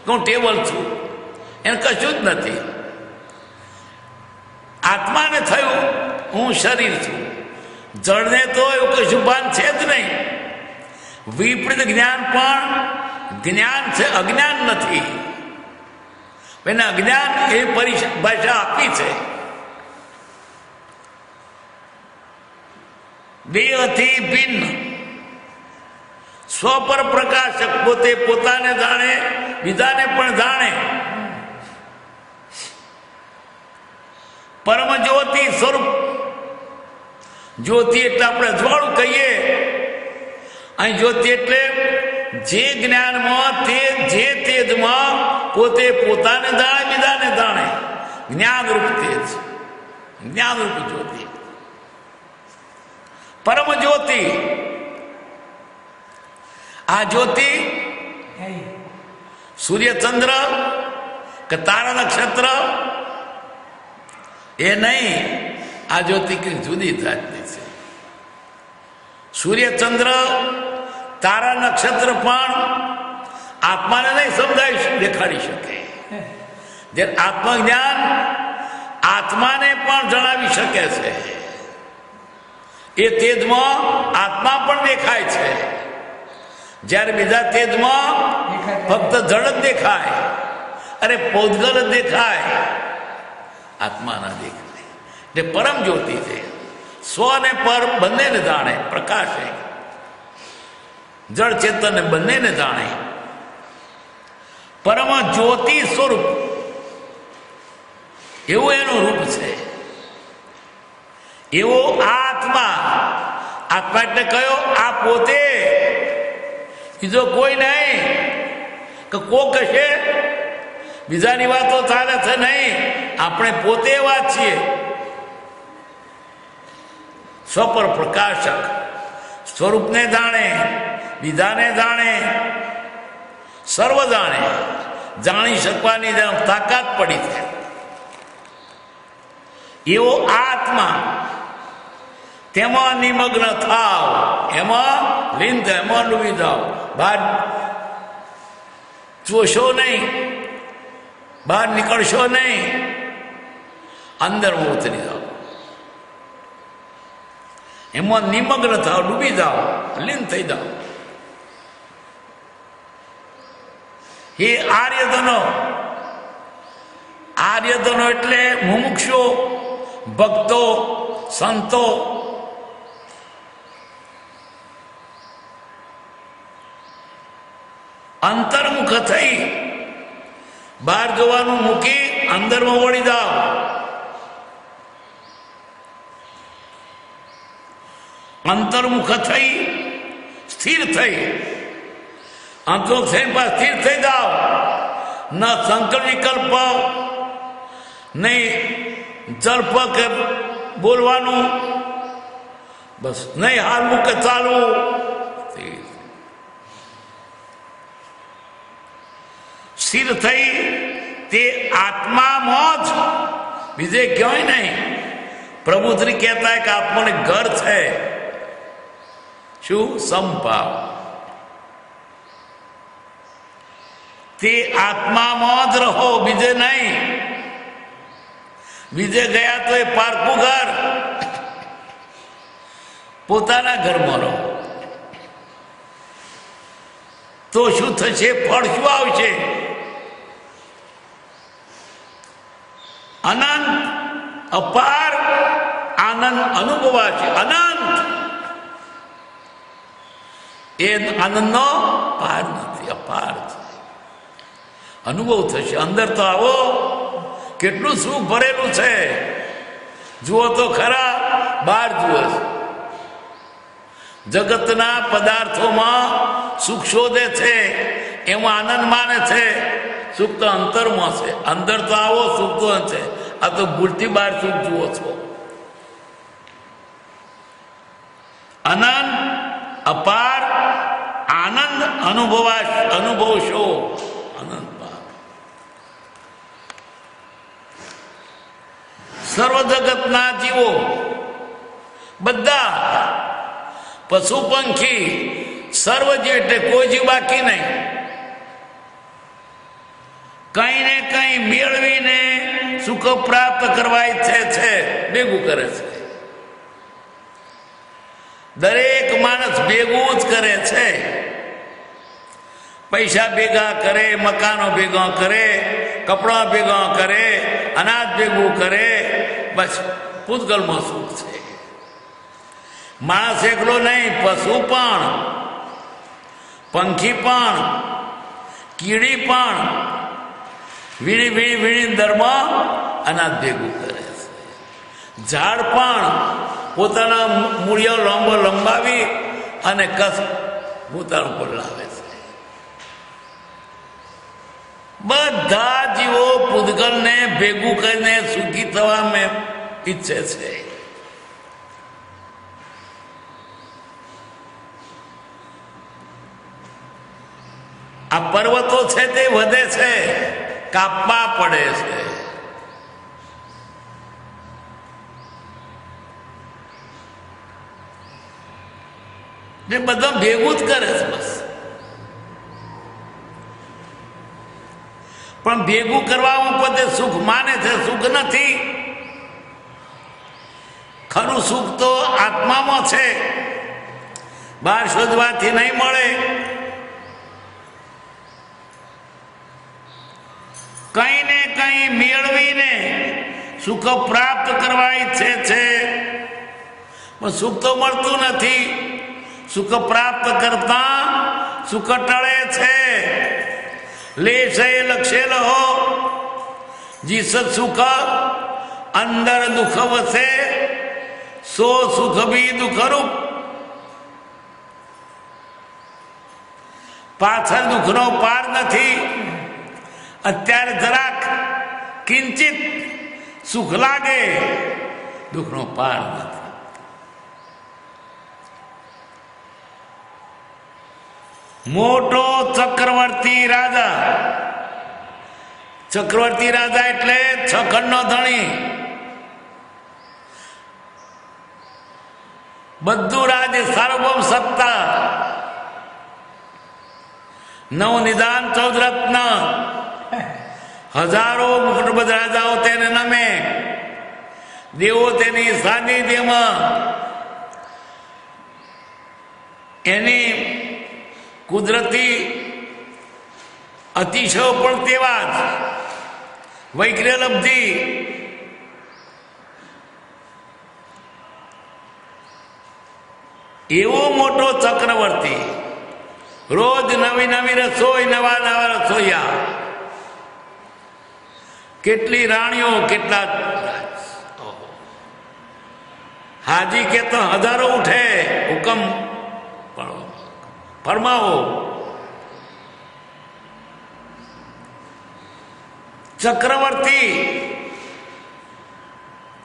કે હું ટેબલ છું. એને કશું જ નથી. આત્માને થયું હું શરીર છું, જળને તો એવું કશું ભાન છે જ નહીં. વિપરીત જ્ઞાન પણ જ્ઞાન છે, અજ્ઞાન નથી. એને અજ્ઞાન એ પરિભાષા આપી છે. દેહથી ભિન્ન સ્વ પર પ્રકાશક, પોતે પોતાને જાણે, બીજાને પણ જાણે. પરમ જ્યોતિ સ્વરૂપ, જ્યોતિ એટલે આપણે અજવાળું કહીએ. અહીં જ્યોતિ એટલે જે જ્ઞાનમાં, તે જે તેજમાં પોતે પોતાને જાણે, બીજાને જાણે. જ્ઞાનરૂપ તેજ, જ્ઞાનરૂપ જ્યોતિ, પરમ જ્યોતિ. આ જ્યોતિ સૂર્ય ચંદ્ર કે તારા નક્ષત્ર એ નહીં. આ જ્યોતિ કઈ જુદી જાતની છે. સૂર્ય ચંદ્ર તારા નક્ષત્ર પણ આત્માને નહીં સમજાવી દેખાડી શકે. જે આત્મજ્ઞાન આત્માને પણ જણાવી શકે છે. એ તેજમાં આત્મા પણ દેખાય છે, જ્યારે બીજા તેજમાં ફક્ત જળ જ દેખાય. અરે પૌદ્ગલ જ દેખાય, આત્મા ના દેખાય. એટલે પરમ જ્યોતિ છે. સ્વ ને પર બંનેને જાણે, પ્રકાશે જળ ચેતન બંનેને જાણે. પરમ જ્યોતિ સ્વરૂપ એવું એનું રૂપ છે. એવો આત્મા, આત્મા એટલે કયો? આ પોતે, બીજો કોઈ નહીં. કે કોક હશે, બીજાની વાતો ચાલે છે નહીં. આપણે પોતે વાત છીએ. સ્વપર પ્રકાશક, સ્વરૂપને જાણે, બીજાને જાણે, સર્વ જાણે. જાણી શકવાની જેમ તાકાત પડી છે એવો આત્મા. તેમાં નિમગ્ન થાવ, એમાં લીન થાવ, એમાં ડૂબી જાઓ. બહાર જોશો નહીં, બહાર નીકળશો નહીં, અંદર ઉતરી જાઓ. એમાં નિમગ્ન થાવ, ડૂબી જાઓ, લીન થઈ જાઓ. એ આર્યધનો, આર્યધનો એટલે મુમુક્ષો, ભક્તો, સંતો. અંતર્મુખ થઈ બહાર જોવાનું મૂકી અંદરમાં વળી જાઓ. અંતર્મુખ થઈ સ્થિર થઈ અંતર્મુખ થઈને પાછા સ્થિર થઈ જાઓ. ન સંકલ્પ વિકલ્પ, નહીં જલ્પ કે બોલવાનું, બસ નહીં હાલવું કે ચાલવું. સ્થિર થઈ તે આત્મામાં જ, બીજે ક્યાંય નહીં. પ્રભુશ્રી કહેતા કે આત્માને ઘર છે. શું? સમભાવ. તે આત્મામાં જ રહો, બીજે નહીં. બીજે ગયા તો એ પારકું ઘર. પોતાના ઘરમાં રહો તો શું થશે? ફળ શું આવશે? અનંત અપાર આનંદ અનુભવાશે. અનંત એ આનંદનો પાર નથી, અપાર છે. અનુભવ થશે. અંદર તો આવો, કેટલું સુખ ભરેલું છે. જુઓ તો ખરા, બહાર જુઓ. જગતના પદાર્થોમાં સુખ શોધે છે, એમાં આનંદ માને છે. સુખ તો અંતરમાં છે. અંદર તો આવો, સુખ તો છે. આ તો ભૂલથી બહાર સુખ જુઓ છો. અનંત અપાર આનંદ અનુભવશો. અનંત પાર. સર્વ જગતના જીવો બધા, પશુ પંખી, સર્વ જીવ એટલે કોઈ જીવ બાકી નહીં. કઈ ને કઈ મેળવીને સુખ પ્રાપ્ત કરવા ઈચ્છે છે, ભેગું કરે છે. દરેક માણસ ભેગું જ કરે છે. પૈસા ભેગા કરે, મકાનો ભેગા કરે, કપડાં ભેગા કરે, અનાજ ભેગું કરે, બસ પૂતગલમાં સુખ છે. માણસ એકલો નહીં, પશુ પણ, પંખી પણ, કીડી પણ વીણી વીણી વીણી દરમાં અનાજ ભેગું કરે છે. ઝાડ પણ પોતાના મૂળિયા લંબાવી અને કસ પોતાનું પર લાવે છે. બધા જીવો પૂતગલને ભેગું કરીને સુખી થવા મેં ઈચ્છે છે. આ પર્વતો છે તે વધે છે, કાપવા પડે છે. ને બધા ભેગું જ કરે છે બસ. પણ ભેગું કરવામાં પોતે સુખ માને છે, સુખ નથી. ખરું સુખ તો આત્મામાં છે, બહાર શોધવાથી નહીં મળે. કઈ ને કઈ મેળવીને સુખ પ્રાપ્ત કરવા ઈચ્છે છે, પણ સુખ તો મળતું નથી. સુખ પ્રાપ્ત કરતા સુખ ટળે છે. લેશે લક્ષેલ હો જીસ સુખ અંદર દુઃખ વસે, સો સુખ બી દુઃખરૂપ. પાછળ દુઃખનો પાર નથી. અત્યારે જરાક કિંચિત સુખ લાગે, દુઃખનો પાર નથી. મોટો ચક્રવર્તી રાજા, ચક્રવર્તી રાજા એટલે છ ખંડનો ધણી. બધું રાજ, સાર્વભૌમ સત્તા, નવ નિદાન 14 રત્ન, હજારો મુકુટબદ્ધ રાજાઓ તેને નમે. દેવો તેની સાનિધ્યમાં એની કુદરતી અતિશયો પણ તેવા જ. વૈક્રલબ્ધિ, એવો મોટો ચક્રવર્તી. રોજ નવી નવી રસોઈ, નવા નવા રસોઈયા, કેટલી રાણીઓ, કેટલા હાજી કે તો હજારો ઉઠે, હુકમ ફરમાવો. ચક્રવર્તી,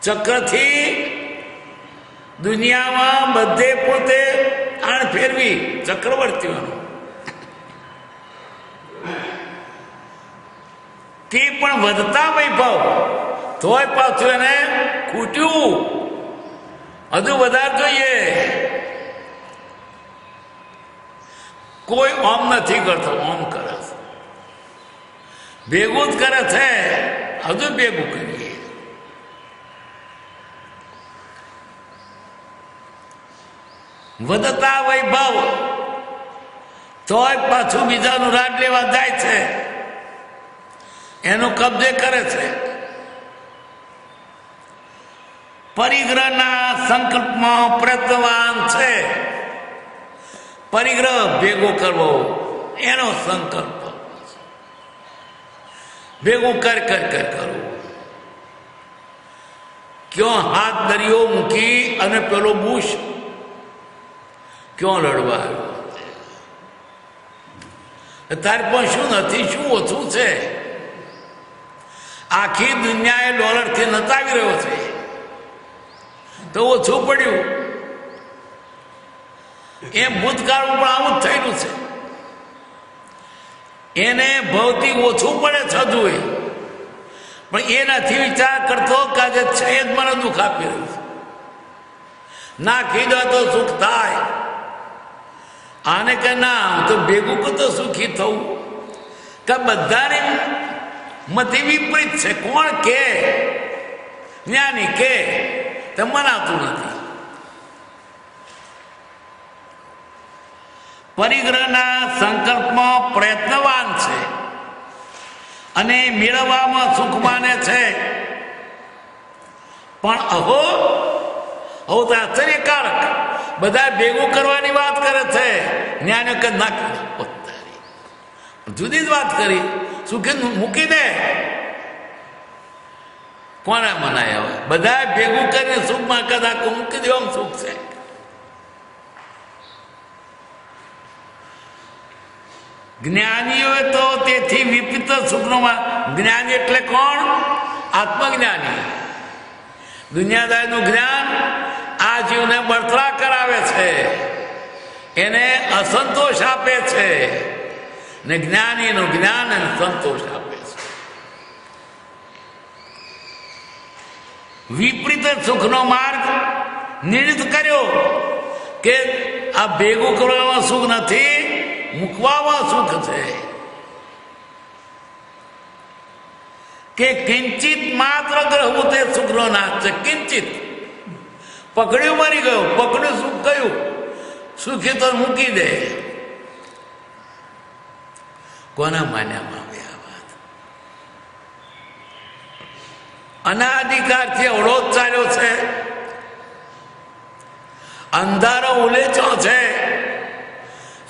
ચક્રથી દુનિયામાં બધે પોતે આણ ફેરવી ચક્રવર્તીઓનો. તે પણ વધતા વૈભવ, તોય પાછું એને ખૂટ્યું, હજુ વધારે જોઈએ. કોઈ ઓમ નથી કરતો, ઓમ કરે છે. ભેગું જ કરે છે, હજુ ભેગું કરીએ. વધતા વૈભવ, તોય પાછું બીજાનું રાજ લેવા જાય છે, એનો કબજે કરે છે. પરિગ્રહના સંકલ્પમાં પ્રયત્નવાન છે. પરિગ્રહ ભેગો કરવો એનો સંકલ્પ, ભેગું કર કરવું. ક્યાં હાથ દરિયો મૂકી અને પેલો બુશ ક્યાં લડવા આવ્યો. તારે પણ શું નથી, શું ઓછું છે? આખી દુનિયા $થી નચાવી રહ્યો છે, તો ઓછું પડ્યું. એમ ભૂતકાળમાં પણ આવું જ થયેલું છે. એને ભૌતિક ઓછું પડે છે હજુ, પણ એ નથી વિચાર કરતો કે આજે છે જ મને દુઃખ આપી રહ્યું છે. ના કીધો તો સુખ થાય. આને કે ના, હું તો ભેગું કરતો સુખી થવું. કે બધાની મતિ વિપરીત છે. કોણ કે જ્ઞાની કે તે મનાતું નથી. પરિગ્રહના સંકલ્પમાં પ્રયત્નવાન છે અને મેળવવામાં સુખ માને છે, પણ અહો તો આશ્ચર્યકારક બધા ભેગું કરવાની વાત કરે છે. જ્ઞાન કે નાખી જુદી જ વાત કરી, સુખે મૂકી દે. કોને મનાય? હવે બધા ભેગું કરીને સુખમાં કદાચ મૂકી દેવામાં સુખ છે. જ્ઞાનીઓ તો તેથી વિપરીત સુખનો જ્ઞાની એટલે કોણ? આત્મજ્ઞાની. દુનિયાદારીનું જ્ઞાન આ જીવને બળતરા કરાવે છે, એને અસંતોષ આપે છે, ને જ્ઞાનીનું જ્ઞાન એને સંતોષ આપે છે. વિપરીત સુખનો માર્ગ નિર્ણિત કર્યો કે આ ભેગું કરવામાં સુખ નથી, મૂકવામાં સુખ છે. કે કિંચિત માત્ર ગ્રહવું તે સુખનો નાશ છે. કિંચિત પકડ્યું મરી ગયું, પકડ્યું સુખ કયું? સુખી તો મૂકી દે. કોના માન્યામાં આવે આ વાત? અનાધિકારથી અવરોધ ચાલ્યો છે, અંધારો ઉલેચો છે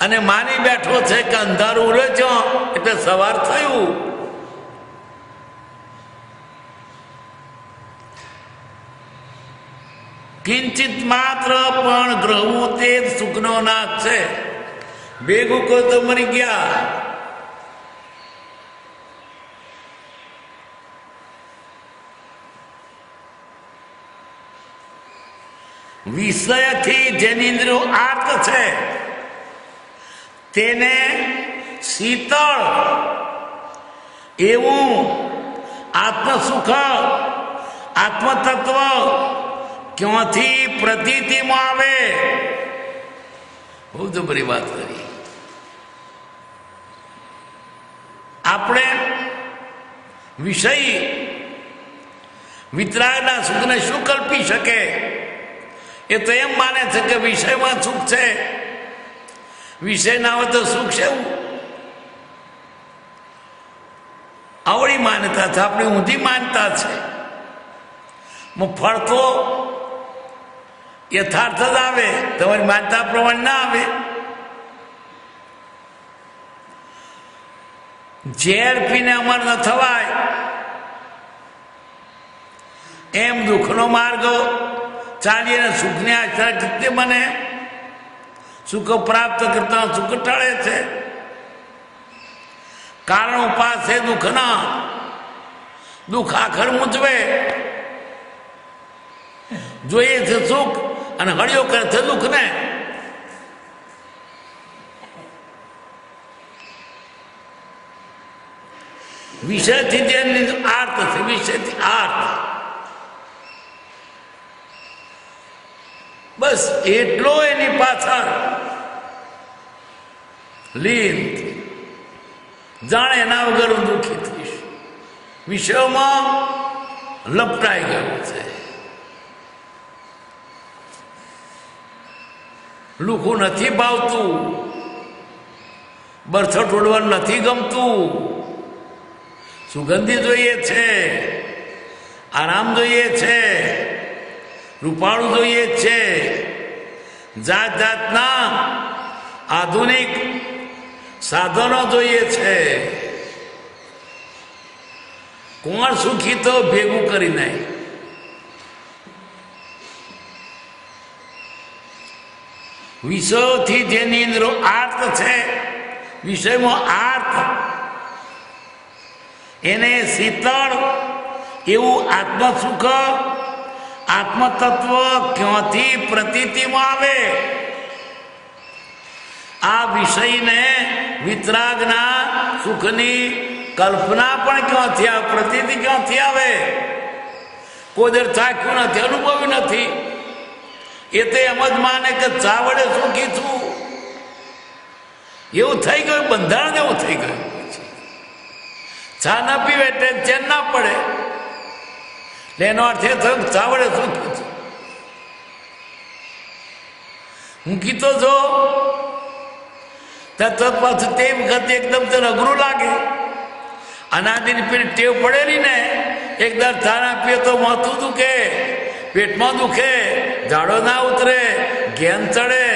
અને માની બેઠો છે કે અંધારું ઉલેચો એટલે સવાર થયું. કિંચિત માત્ર પણ ગ્રહવું તે સુખનો નાશ છે. ભેગું કોઈ તો મરી ગયા. વિષયથી જેની ઇન્દ્રિયો આર્ત છે તેને શીતળ એવું આત્મસુખ આત્મતત્વ ક્યાંથી પ્રતીતિમાં આવે? બહુ જબરી વાત કરી. આપણે વિષય વિતરાગના સુખને શું કલ્પી શકે? એ તો એમ માને છે કે વિષયમાં સુખ છે, વિષય ના હોય તો સુખ છે. આવડી માન્યતા છે, આપણી ઊંધી માનતા છે. ફળ તો યથાર્થ જ આવે, તમારી માનતા પ્રમાણે ના આવે. ઝેર પીને અમર ન થવાય એમ દુઃખનો માર્ગ ચાલીને સુખને આશા કેટલી મને સુખ પ્રાપ્ત કરતા સુખ ટાળે છે. કારણ ઉપાસે દુઃખના, દુઃખ આખર મૂંઝવે. જોઈએ છે સુખ અને હળિયો કરે છે દુઃખને. વિષયથી જેની આર્ત છે, વિષયથી આર્ત, બસ એટલો એની પાછળ લીન, જાણે એના વગર હું દુઃખી થઈશ. વિષયોમાં લપટાઈ ગયું છે. લુખું નથી ભાવતું, બરછટ ઉડવાનું નથી ગમતું, સુગંધી જોઈએ છે, આરામ જોઈએ છે, રૂપાળું જોઈએ છે, જાત જાતના આધુનિક સાધનો જોઈએ છે. કોણ સુખી તો ભેગું કરી નાય. વિષયોથી જેની અંદર આર્ત છે, વિષયમાં આર્ત, એને શીતળ એવું આત્મસુખ આત્મતત્વ ક્યાંથી પ્રતીતિમાં આવે? આ વિષયને વિતરાગના સુખની કલ્પના પણ ક્યાંથી આવે? પ્રતીતિ ક્યાંથી આવે? કોઈ દર ચાખ્યું નથી, અનુભવ્યું નથી. એ તો એમ જ માને કે ચા વડે સુખી છું. એવું થઈ ગયું, બંધારણ જેવું થઈ ગયું. ચા ના પીવે એટલે ચેન ના પડે. એનો અર્થ એ થયો ચા વડે સુખી છું. હું કીધો છો તત્વ પાછું તે વખતે એકદમ તો અઘરું લાગે. અનાદિની પેલી ટેવ પડેલી ને, એકદમ થાના પીએ તો માથું દુખે, પેટમાં દુખે, ઝાડો ના ઉતરે, ઘેન ચડે.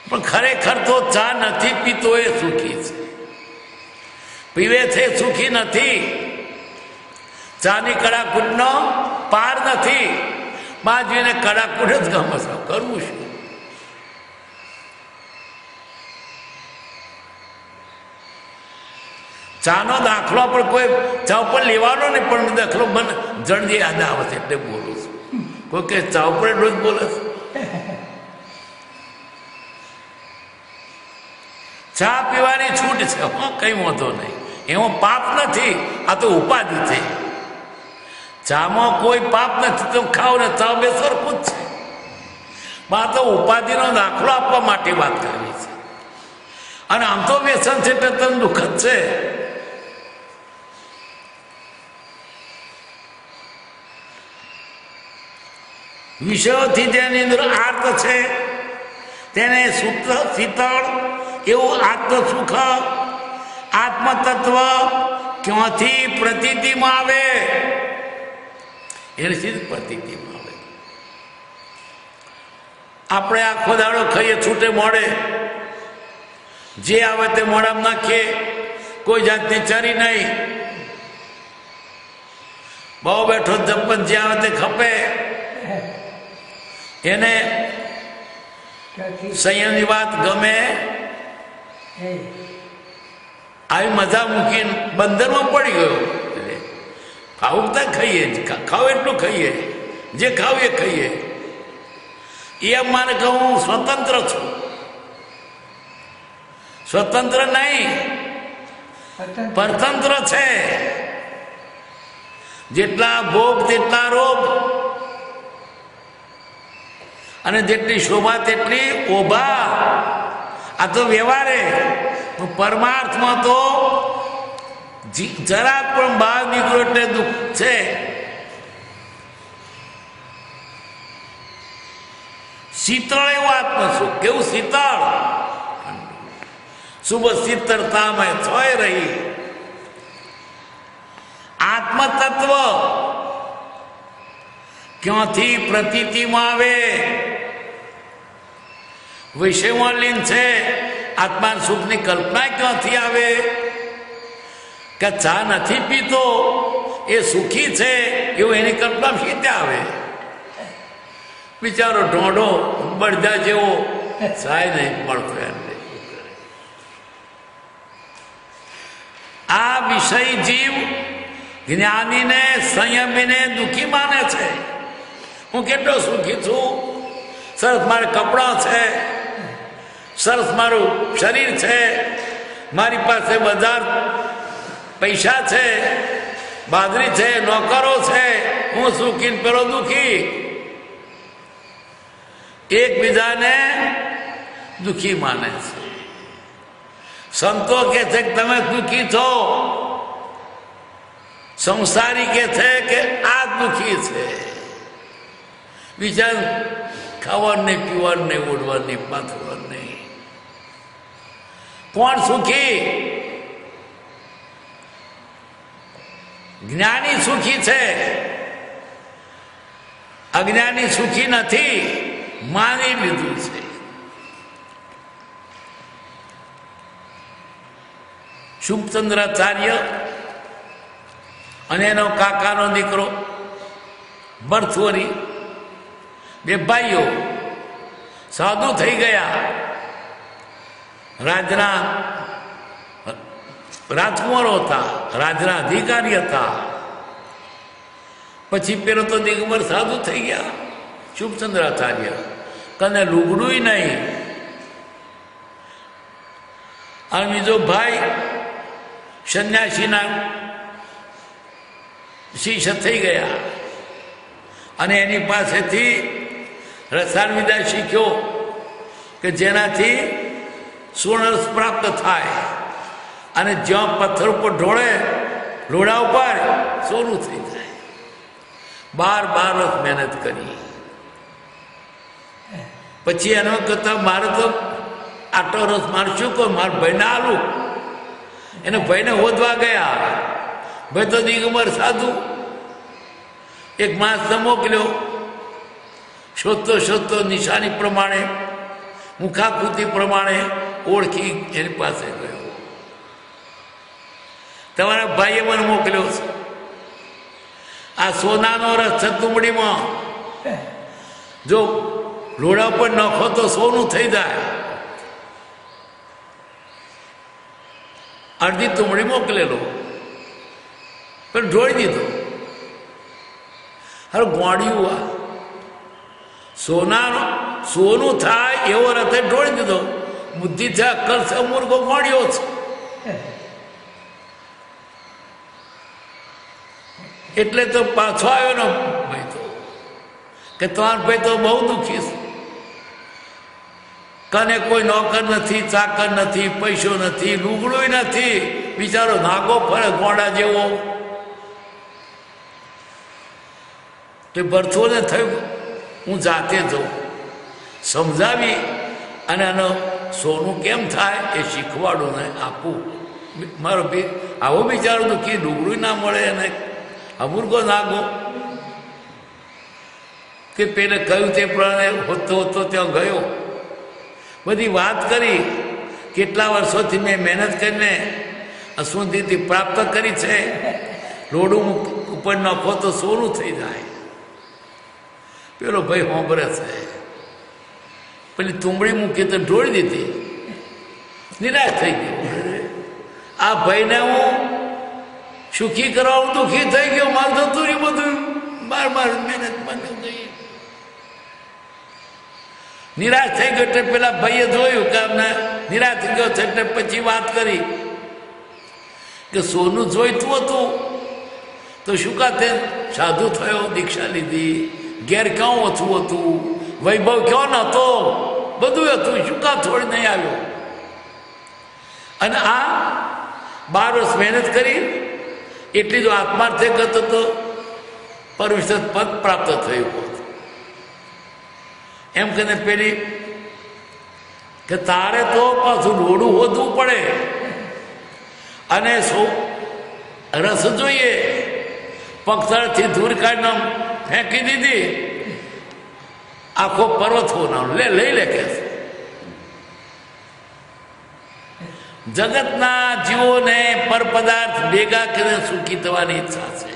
પણ ખરેખર તો ચા નથી પીતો એ સુખી છે, પીવે છે સુખી નથી. ચાની કડાકૂટનો પાર નથી. બાજુને કડાકૂટ જ ગમે છે, કરવું શું? ચાનો દાખલો પણ કોઈ ચા ઉપર લેવાનો ને, પણ દાખલો મને જણજી યાદ આવે છે એટલે બોલું છું. કોઈ કે ચા ઉપર એટલું જ બોલે છે. ચા પીવાની છૂટ છે, કઈ વાંધો નહીં, એમાં પાપ નથી. આ તો ઉપાધિ છે. ચામાં કોઈ પાપ નથી, તો ખાવ ને ચા બે સરખું જ છે. આ તો ઉપાધિનો દાખલો આપવા માટે વાત કરવી છે. અને આમ તો વ્યસન છે એટલે તને દુઃખ જ છે. વિષયોથી જેની અંદર આર્ત છે તેને શુદ્ધ શીતળ એવું આત્મ સુખ આત્મતત્વ ક્યાંથી પ્રતીતિમાં આવે? એની સીધી પ્રતીતિમાં આવે. આપણે આખો દાડો ખાઈએ છૂટે મોડે, જે આવે તે મોડામાં નાખીએ, કોઈ જાતની ચરી નહીં. બહુ બેઠો જપન જે આવે તે ખપે. એને સંયમની વાત ગમે, આવી મજા મૂકીને બંધનમાં પડી ગયો. ખાવું ત્યાં ખાઈએ, ખાવ એટલું ખાઈએ, જે ખાવું એ ખાઈએ. એ મારે કહું હું સ્વતંત્ર છું. સ્વતંત્ર નહીં, પરતંત્ર છે. જેટલા ભોગ તેટલા રોગ, અને જેટલી શોભા તેટલી ઓભા. આ તો વ્યવહારે. પરમાર્થમાં તો જરા પણ બહાર નીકળો એટલે દુઃખ છે. શીતળ એવું આત્મ સુખ. કેવું શીતળ? શુભ શીતળતામાં છોય રહી. આત્મતત્વ ક્યાંથી પ્રતીતિમાં આવે? વિષયમાં લીન છે. આત્મા સુખની કલ્પના ક્યાંથી આવે? કે ચા નથી પીતો એ સુખી છે એવું એની કલ્પના શીતે આવે. બિચારો ઢોંઢો બળદા જેવો ચાય નહીં મળતો એમને. આ વિષય જીવ જ્ઞાનીને સંયમીને દુઃખી માને છે. હું કેટલો સુખી છું, સરસ મારા કપડાં છે, સરસ મારું શરીર છે, મારી પાસે બજાર પૈસા છે, બાદરી છે, નોકરો છે, હું સુખી પેલો દુઃખી. એકબીજાને દુઃખી માને છે. સંતો કે છે કે તમે દુઃખી છો, સંસારી કે છે કે આ દુઃખી છે. બીજા ખાવાનું નહીં, પીવાનું નહીં, ઉડવાનું નહીં, પાથરવાનું નહીં. કોણ સુખી? જ્ઞાની સુખી છે, અજ્ઞાની સુખી નથી. માની લીધું છે. શુભચંદ્રાચાર્ય અને એનો કાકાનો દીકરો ભરથુરી, બે ભાઈઓ સાધુ થઈ ગયા. રાજના રાજકુમારો હતા, રાજના અધિકારી હતા. પછી પેલો તો દિગંબર સાધુ થઈ ગયા શુભચંદ્રાચાર્ય. કને લુગડું નહીં. અને બીજો ભાઈ સંન્યાસીના શિષ્ય થઈ ગયા. અને એની પાસેથી રસાયણ વિદ્યા શીખ્યો કે જેનાથી સુરસ પ્રાપ્ત થાય. અને જ્યાં પથ્થર ઉપર ઢોળે, લોડા ઉપર સોનું થઈ જાય. 12 વર્ષ મહેનત કરી. પછી એનો કરતા મારે તો આટલો રસ મારે શું કહું, મારા ભાઈને આલું. એને ભાઈને હોદવા ગયા. ભાઈ તો દિગંબર સાધુ. એક માણસને મોકલ્યો, શોધતો નિશાની પ્રમાણે, મુખાકૃતિ પ્રમાણે ઓળખી એની પાસે ગયો. તમારા ભાઈએ મને મોકલ્યો છે. આ સોનાનો રસ છે તુંબડીમાં, જો લોડા પર નાખો તો સોનું થઈ જાય. અડધી તુંબડી મોકલેલો, પણ ઢોળી દીધો. હવે ગોળ્યું આ સોનું થાય એવો રથે ઢોળી દીધો. બુદ્ધિ છે, અક્કલ છે, મુર્ગો ગોળ્યો છે. એટલે તો પાછો આવ્યો ને ભાઈ તો કે તમારો ભાઈ તો બહુ દુઃખી છે. કને કોઈ નોકર નથી, ચાકર નથી, પૈસો નથી, લુગડું નથી, બિચારો નાગો ફરે ગોળા જેવો. તે ભરથોને થયું હું જાતે જઉં, સમજાવી અને આનો સોનું કેમ થાય એ શીખવાડું ને આપું. મારો આવો બિચારો દુઃખી, લુગડું ના મળે અને અમુર્ગો નાગો. કે પેલે કહ્યું તે પ્રમાણે હોતો ત્યાં ગયો, બધી વાત કરી. કેટલા વર્ષોથી મેં મહેનત કરીને અસુંધિથી પ્રાપ્ત કરી છે. લોડું ઉપર નાખો તો સોનું થઈ જાય. પેલો ભાઈ હોંભરે છે. પેલી તુંબડી મૂકી તો ઢોળી દીધી. નિરાશ થઈ ગયો. આ ભાઈને હું સુખી કરવા દુઃખી થઈ ગયો. મારું થતું રહ્યું બધું, બાર મહેનત બંધ ગઈ. નિરાશ થઈ ગયો. એટલે પેલા ભાઈએ જોયું કે અમને નિરાશ થઈ ગયો છે. એટલે પછી વાત કરી કે સોનું જોઈતું હતું તો શું કાતે સાધુ થયો, દીક્ષા લીધી, ઘેર ક્યાં ઓછું હતું, વૈભવ ક્યાં નહોતો, બધું હતું, શું કા થોડી નહીં આવ્યો. અને આ 12 વર્ષ મહેનત કરી એટલી જો આત્માર્થે કરતો તો પરમેશ્વર પદ પ્રાપ્ત થયું હોત. એમ કહીને પેલી કે તારે તો પાછું લોડું હોદવું પડે અને રસ જોઈએ. પગથળથી દૂર કાઢીને ફેંકી દીધી. આખો પર્વત હોનારો લઈ લે કે જગતના જીવોને પર પદાર્થ ભેગા કરીને સુખી થવાની ઈચ્છા છે.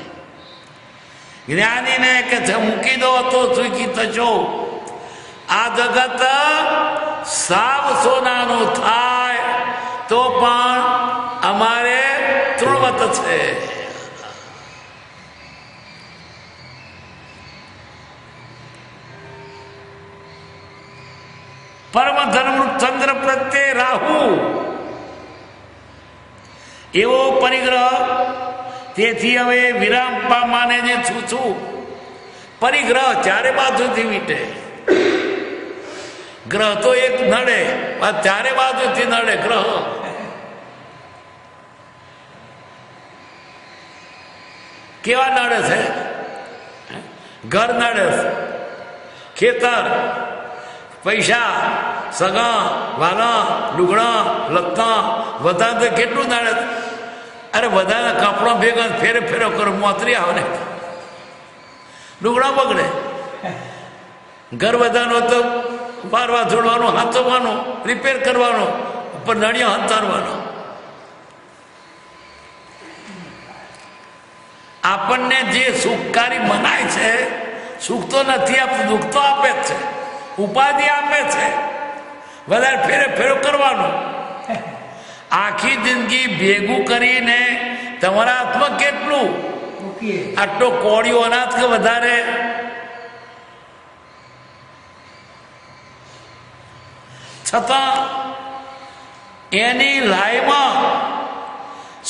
જ્ઞાનીને કે છે મૂકી દો તો સુખી થશો. આ જગત સાવ સોનાનું થાય તો પણ અમારે તૃણવત છે. પરમ ધર્મ ચંદ્ર પ્રત્યે રાહુ એવો પરિગ્રહ. તેથી હવે વિરામ પામાને જે છું પરિગ્રહ ચારે બાજુથી વીટે. ગ્રહ તો એક નડે, ચારે બાજુથી નડે ગ્રહ. કેવા નડે છે? ઘર નડે, ખેતર, પૈસા, સગા વાલા, લુગડા લત્તા, બધા તો કેટલું નડે. અરે બધાના કપડા ભેગા ફેરો કરો, મોતરી આવે ને, લુગડા બગડે. ઘર બધાનો તો વારવા જોડવાનું, હાથવાનું, રિપેર કરવાનો, ઉપર નળિયા હંતારવાનો. આપણને જે સુખકારી મનાય છે, સુખ તો નથી આપતું, દુઃખ તો આપે જ છે, ઉપાધિ આપે છે. વધારે ફેરો કરવાનું. આખી જિંદગી ભેગું કરીને તમારા હાથમાં કેટલું? આટલો કોળિયો અનાજ કે વધારે? છતાં એની લાઈમાં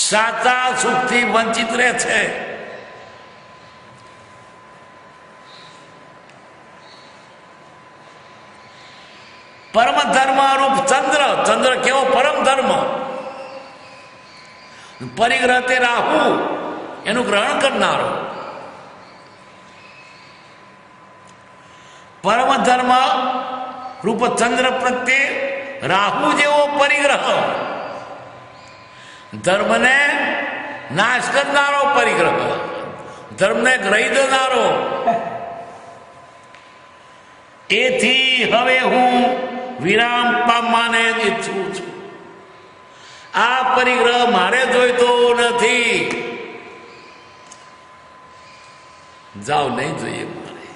સાચા સુખથી વંચિત રહે છે. પરમ ધર્મ રૂપ ચંદ્ર કેવો પરમ ધર્મ. પરિગ્રહ તે રાહુ એનું ગ્રહણ કરનારો. પરમ ધર્મ રૂપચંદ્ર પ્રત્યે રાહુ જેવો પરિગ્રહ, ધર્મને નાશ કરનારો પરિગ્રહ, ધર્મને ગ્રહી દેનારો. એથી હવે હું વિરામ પામવાને જ ઈચ્છું છું. આ પરિગ્રહ મારે જોઈતો નથી. જાઓ, નહીં જોઈએ મારે.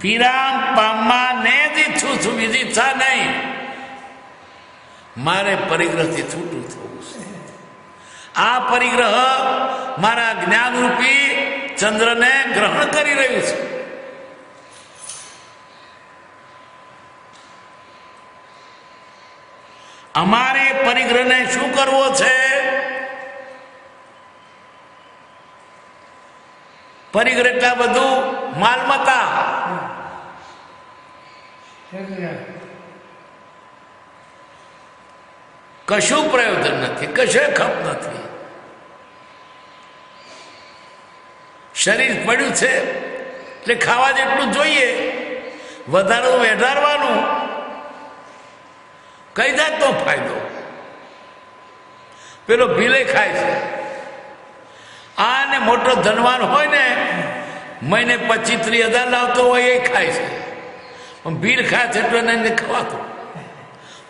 વિરામ પામવાને જ ઈચ્છું છું, બીજી ઈચ્છા નહીં. મારે પરિગ્રહથી છૂટું થવું છે. આ પરિગ્રહ મારા જ્ઞાનરૂપી ચંદ્રને ગ્રહણ કરી રહ્યું છે. અમારે પરિગ્રહને શું કરવો છે? પરિગ્રહ એટલા બધું માલમતા, કશું પ્રયોજન નથી, કશે ખપ નથી. શરીર પડ્યું છે એટલે ખાવા જેટલું જોઈએ, વધારે વેઢારવાનું. કઈ જાતનો ફાયદો? પેલો ભીલે ખાય છે. આને મોટો ધનવાન હોય ને, મહિને 25-30 હજાર લાવતો હોય એ ખાય છે, પણ ભીલ ખાય છે એટલે એને ખવાતું.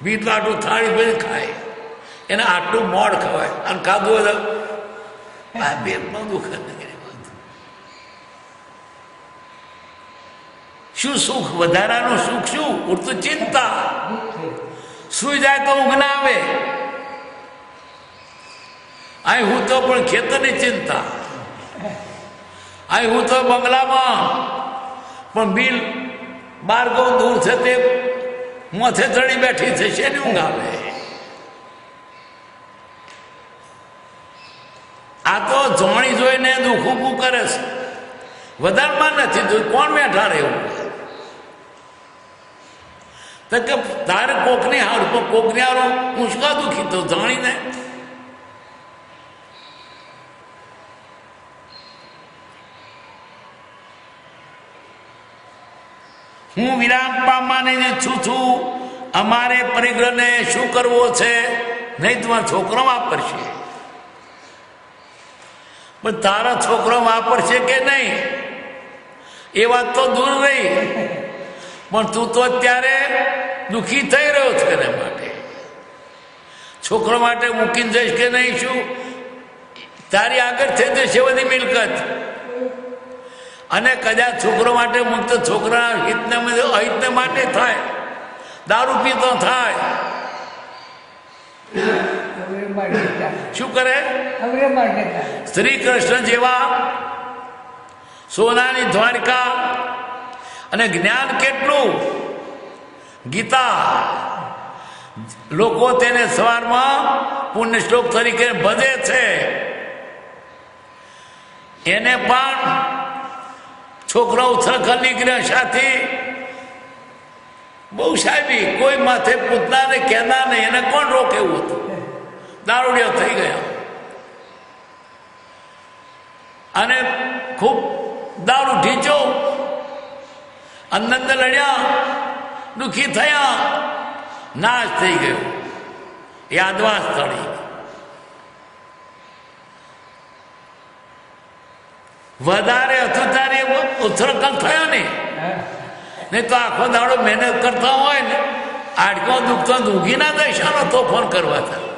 ભીલ તો આટલું થાળી ભરી ખાય, એને આટલું મોડ ખવાય. અને ખાધું હોય આ પેટમાં દુખે. શું સુખ? વધારાનું સુખ શું? ઉડતું ચિંતા. સુઈ જાય તો ઊંઘ ના આવે. અહીં હું તો પણ ખેતરની ચિંતા, અહીં હું તો બંગલામાં પણ બિલ બારગો દૂર છે તે મોથે ચડી બેઠી છે, શેની ઊંઘ આવે? આ તો જોણી જોઈને દુઃખ ઊભું કરે છે. વધારમાં નથી જોયું. કોણ બેઠા રહેવું? તો કે તારે કોકની હારું, પણ કોકની હારું ઊંચકા દુખી તો જાણીને. હું વિરામ પામવાને ઈચ્છું છું. અમારે પરિગ્રહને શું કરવો છે? નહીં તમારો છોકરો વાપરશે, પણ તારા છોકરો વાપરશે કે નહીં એ વાત તો દૂર રહી, પણ તું તો અત્યારે દુઃખી થઈ રહ્યો છે. એને માટે છોકરો માટે મૂકીને જઈશ કે નહીં? શું તારી આગળ થઈ જશે બધી મિલકત? અને કદાચ છોકરો માટે મુક્ત, છોકરા હિતને માટે થાય, દારૂ પીતો થાય, શું કરે? શ્રી કૃષ્ણ જેવા સોનાની દ્વારકા અને જ્ઞાન કેટલું, ગીતા, લોકો તેને સવારમાં પુણ્ય શ્લોક તરીકે ભજે છે. એને પણ છોકરો ઉછળખલ નીકળ્યા સાથે બહુ સાહેબી, કોઈ માથે પૂછના ને કહેના નહીં. એને કોણ રોકે? એવું હતું. દારૂડિયો થઈ ગયા અને ખૂબ દારૂ ઢીંચો, અંદર લડ્યા, દુઃખી થયા, નાશ થઈ ગયો. યાદવા સ્થળી વધારે હતું ત્યારે ઉછળકલ થયો ને. નહીં તો આખો દાડો મહેનત કરતા હોય ને, આડકો દુખતો ઊંઘી ના જાય. શાનો તો ફોન કરવા થાય?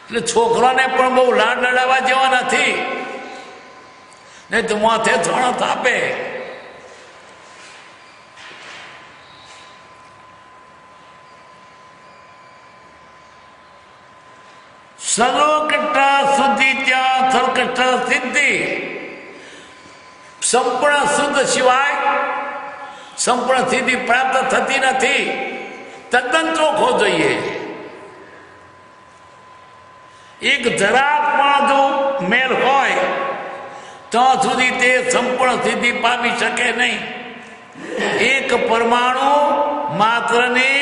એટલે છોકરાને પણ બહુ લાડ લડાવવા જેવા નથી. નહીં તો માથે થોડો થાપે. સર્વકટ્ટા શુદ્ધિ ત્યાં સર્વકટ્ટા સિદ્ધિ. સંપૂર્ણ શુદ્ધ સિવાય સંપૂર્ણ સિદ્ધિ પ્રાપ્ત થતી નથી. તદ્દન ચોખ્ખો જોઈએ. એક જરા પણ જો મેલ હોય ત્યાં સુધી તે સંપૂર્ણ સિદ્ધિ પામી શકે નહીં. એક પરમાણુ માત્રને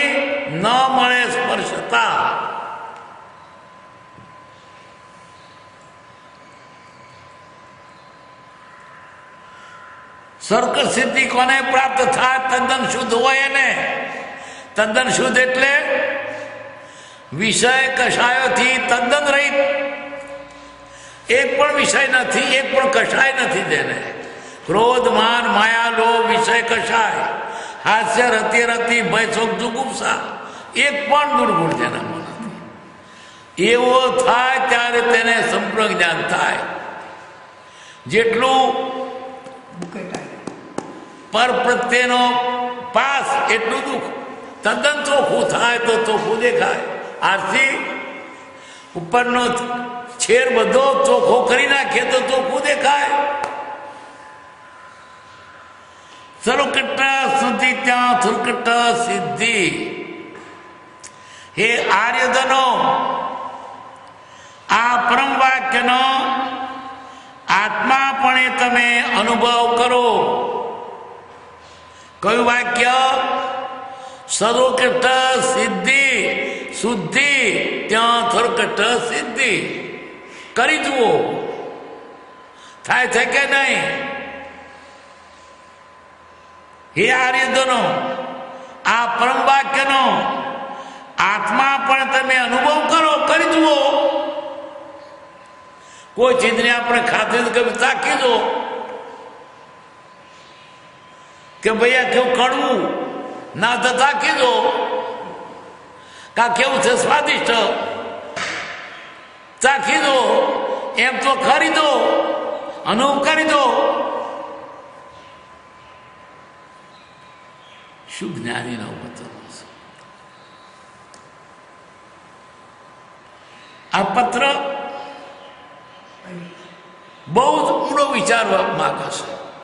ન મળે સ્પર્શતા. સ્વર્ગ સિદ્ધિ કોને પ્રાપ્ત થાય? તદ્દન શુદ્ધ હોય એને. તદ્દન શુદ્ધ એટલે વિષય કષાયોથી તદ્દન રહિત. એક પણ વિષય નથી, એક પણ કષાય નથી તેને. ક્રોધ, માન, માયા, લોભ, વિષય કષાય, હાસ્ય, રતિ રતિ, ભય, શોક, જુગુપ્સા, એક પણ દુર્ગુણ તેનામાં નથી. એવો થાય ત્યારે તેને સંપૂર્ણ જ્ઞાન થાય. જેટલું પર પ્રત્યેનો પાસ એટલું દુઃખ. તદ્દન ચોખ્ખું થાય તો ચોખ્ખું દેખાય. આરથી ઉપરનો છેર બધો ચોખ્ખો કરી નાખીએ તો ચોખ્ખું દેખાય. સર્વકટ સુધી ત્યાં સુરકટ સિદ્ધિ. હે આર્યધનો, આ પરમ વાક્યનો આત્માપણે તમે અનુભવ કરો. કયું વાક્ય? સર્વકટ સિદ્ધિ શુદ્ધિ ત્યાં સર્વકટ સિદ્ધિ. કરી જુઓ થાય છે કે નહીં. હે આર્યધનો, આ પરમ વાક્યનો આત્મા પણ તમે અનુભવ કરો. કરી જુઓ. કોઈ ચીજને આપણે ખાધી કभी તાકી દો કે ભાઈ આ કેવું કડવું ના તો તાકી દો. કા કેવું છે સ્વાદિષ્ટ ચાખી દો. એમ તો ખરી દો, અનુભવ કરી દો. શું જ્ઞાનીનો વચન છે. આ પત્ર બહુ જ ઊંડો વિચારવા માંગે છે.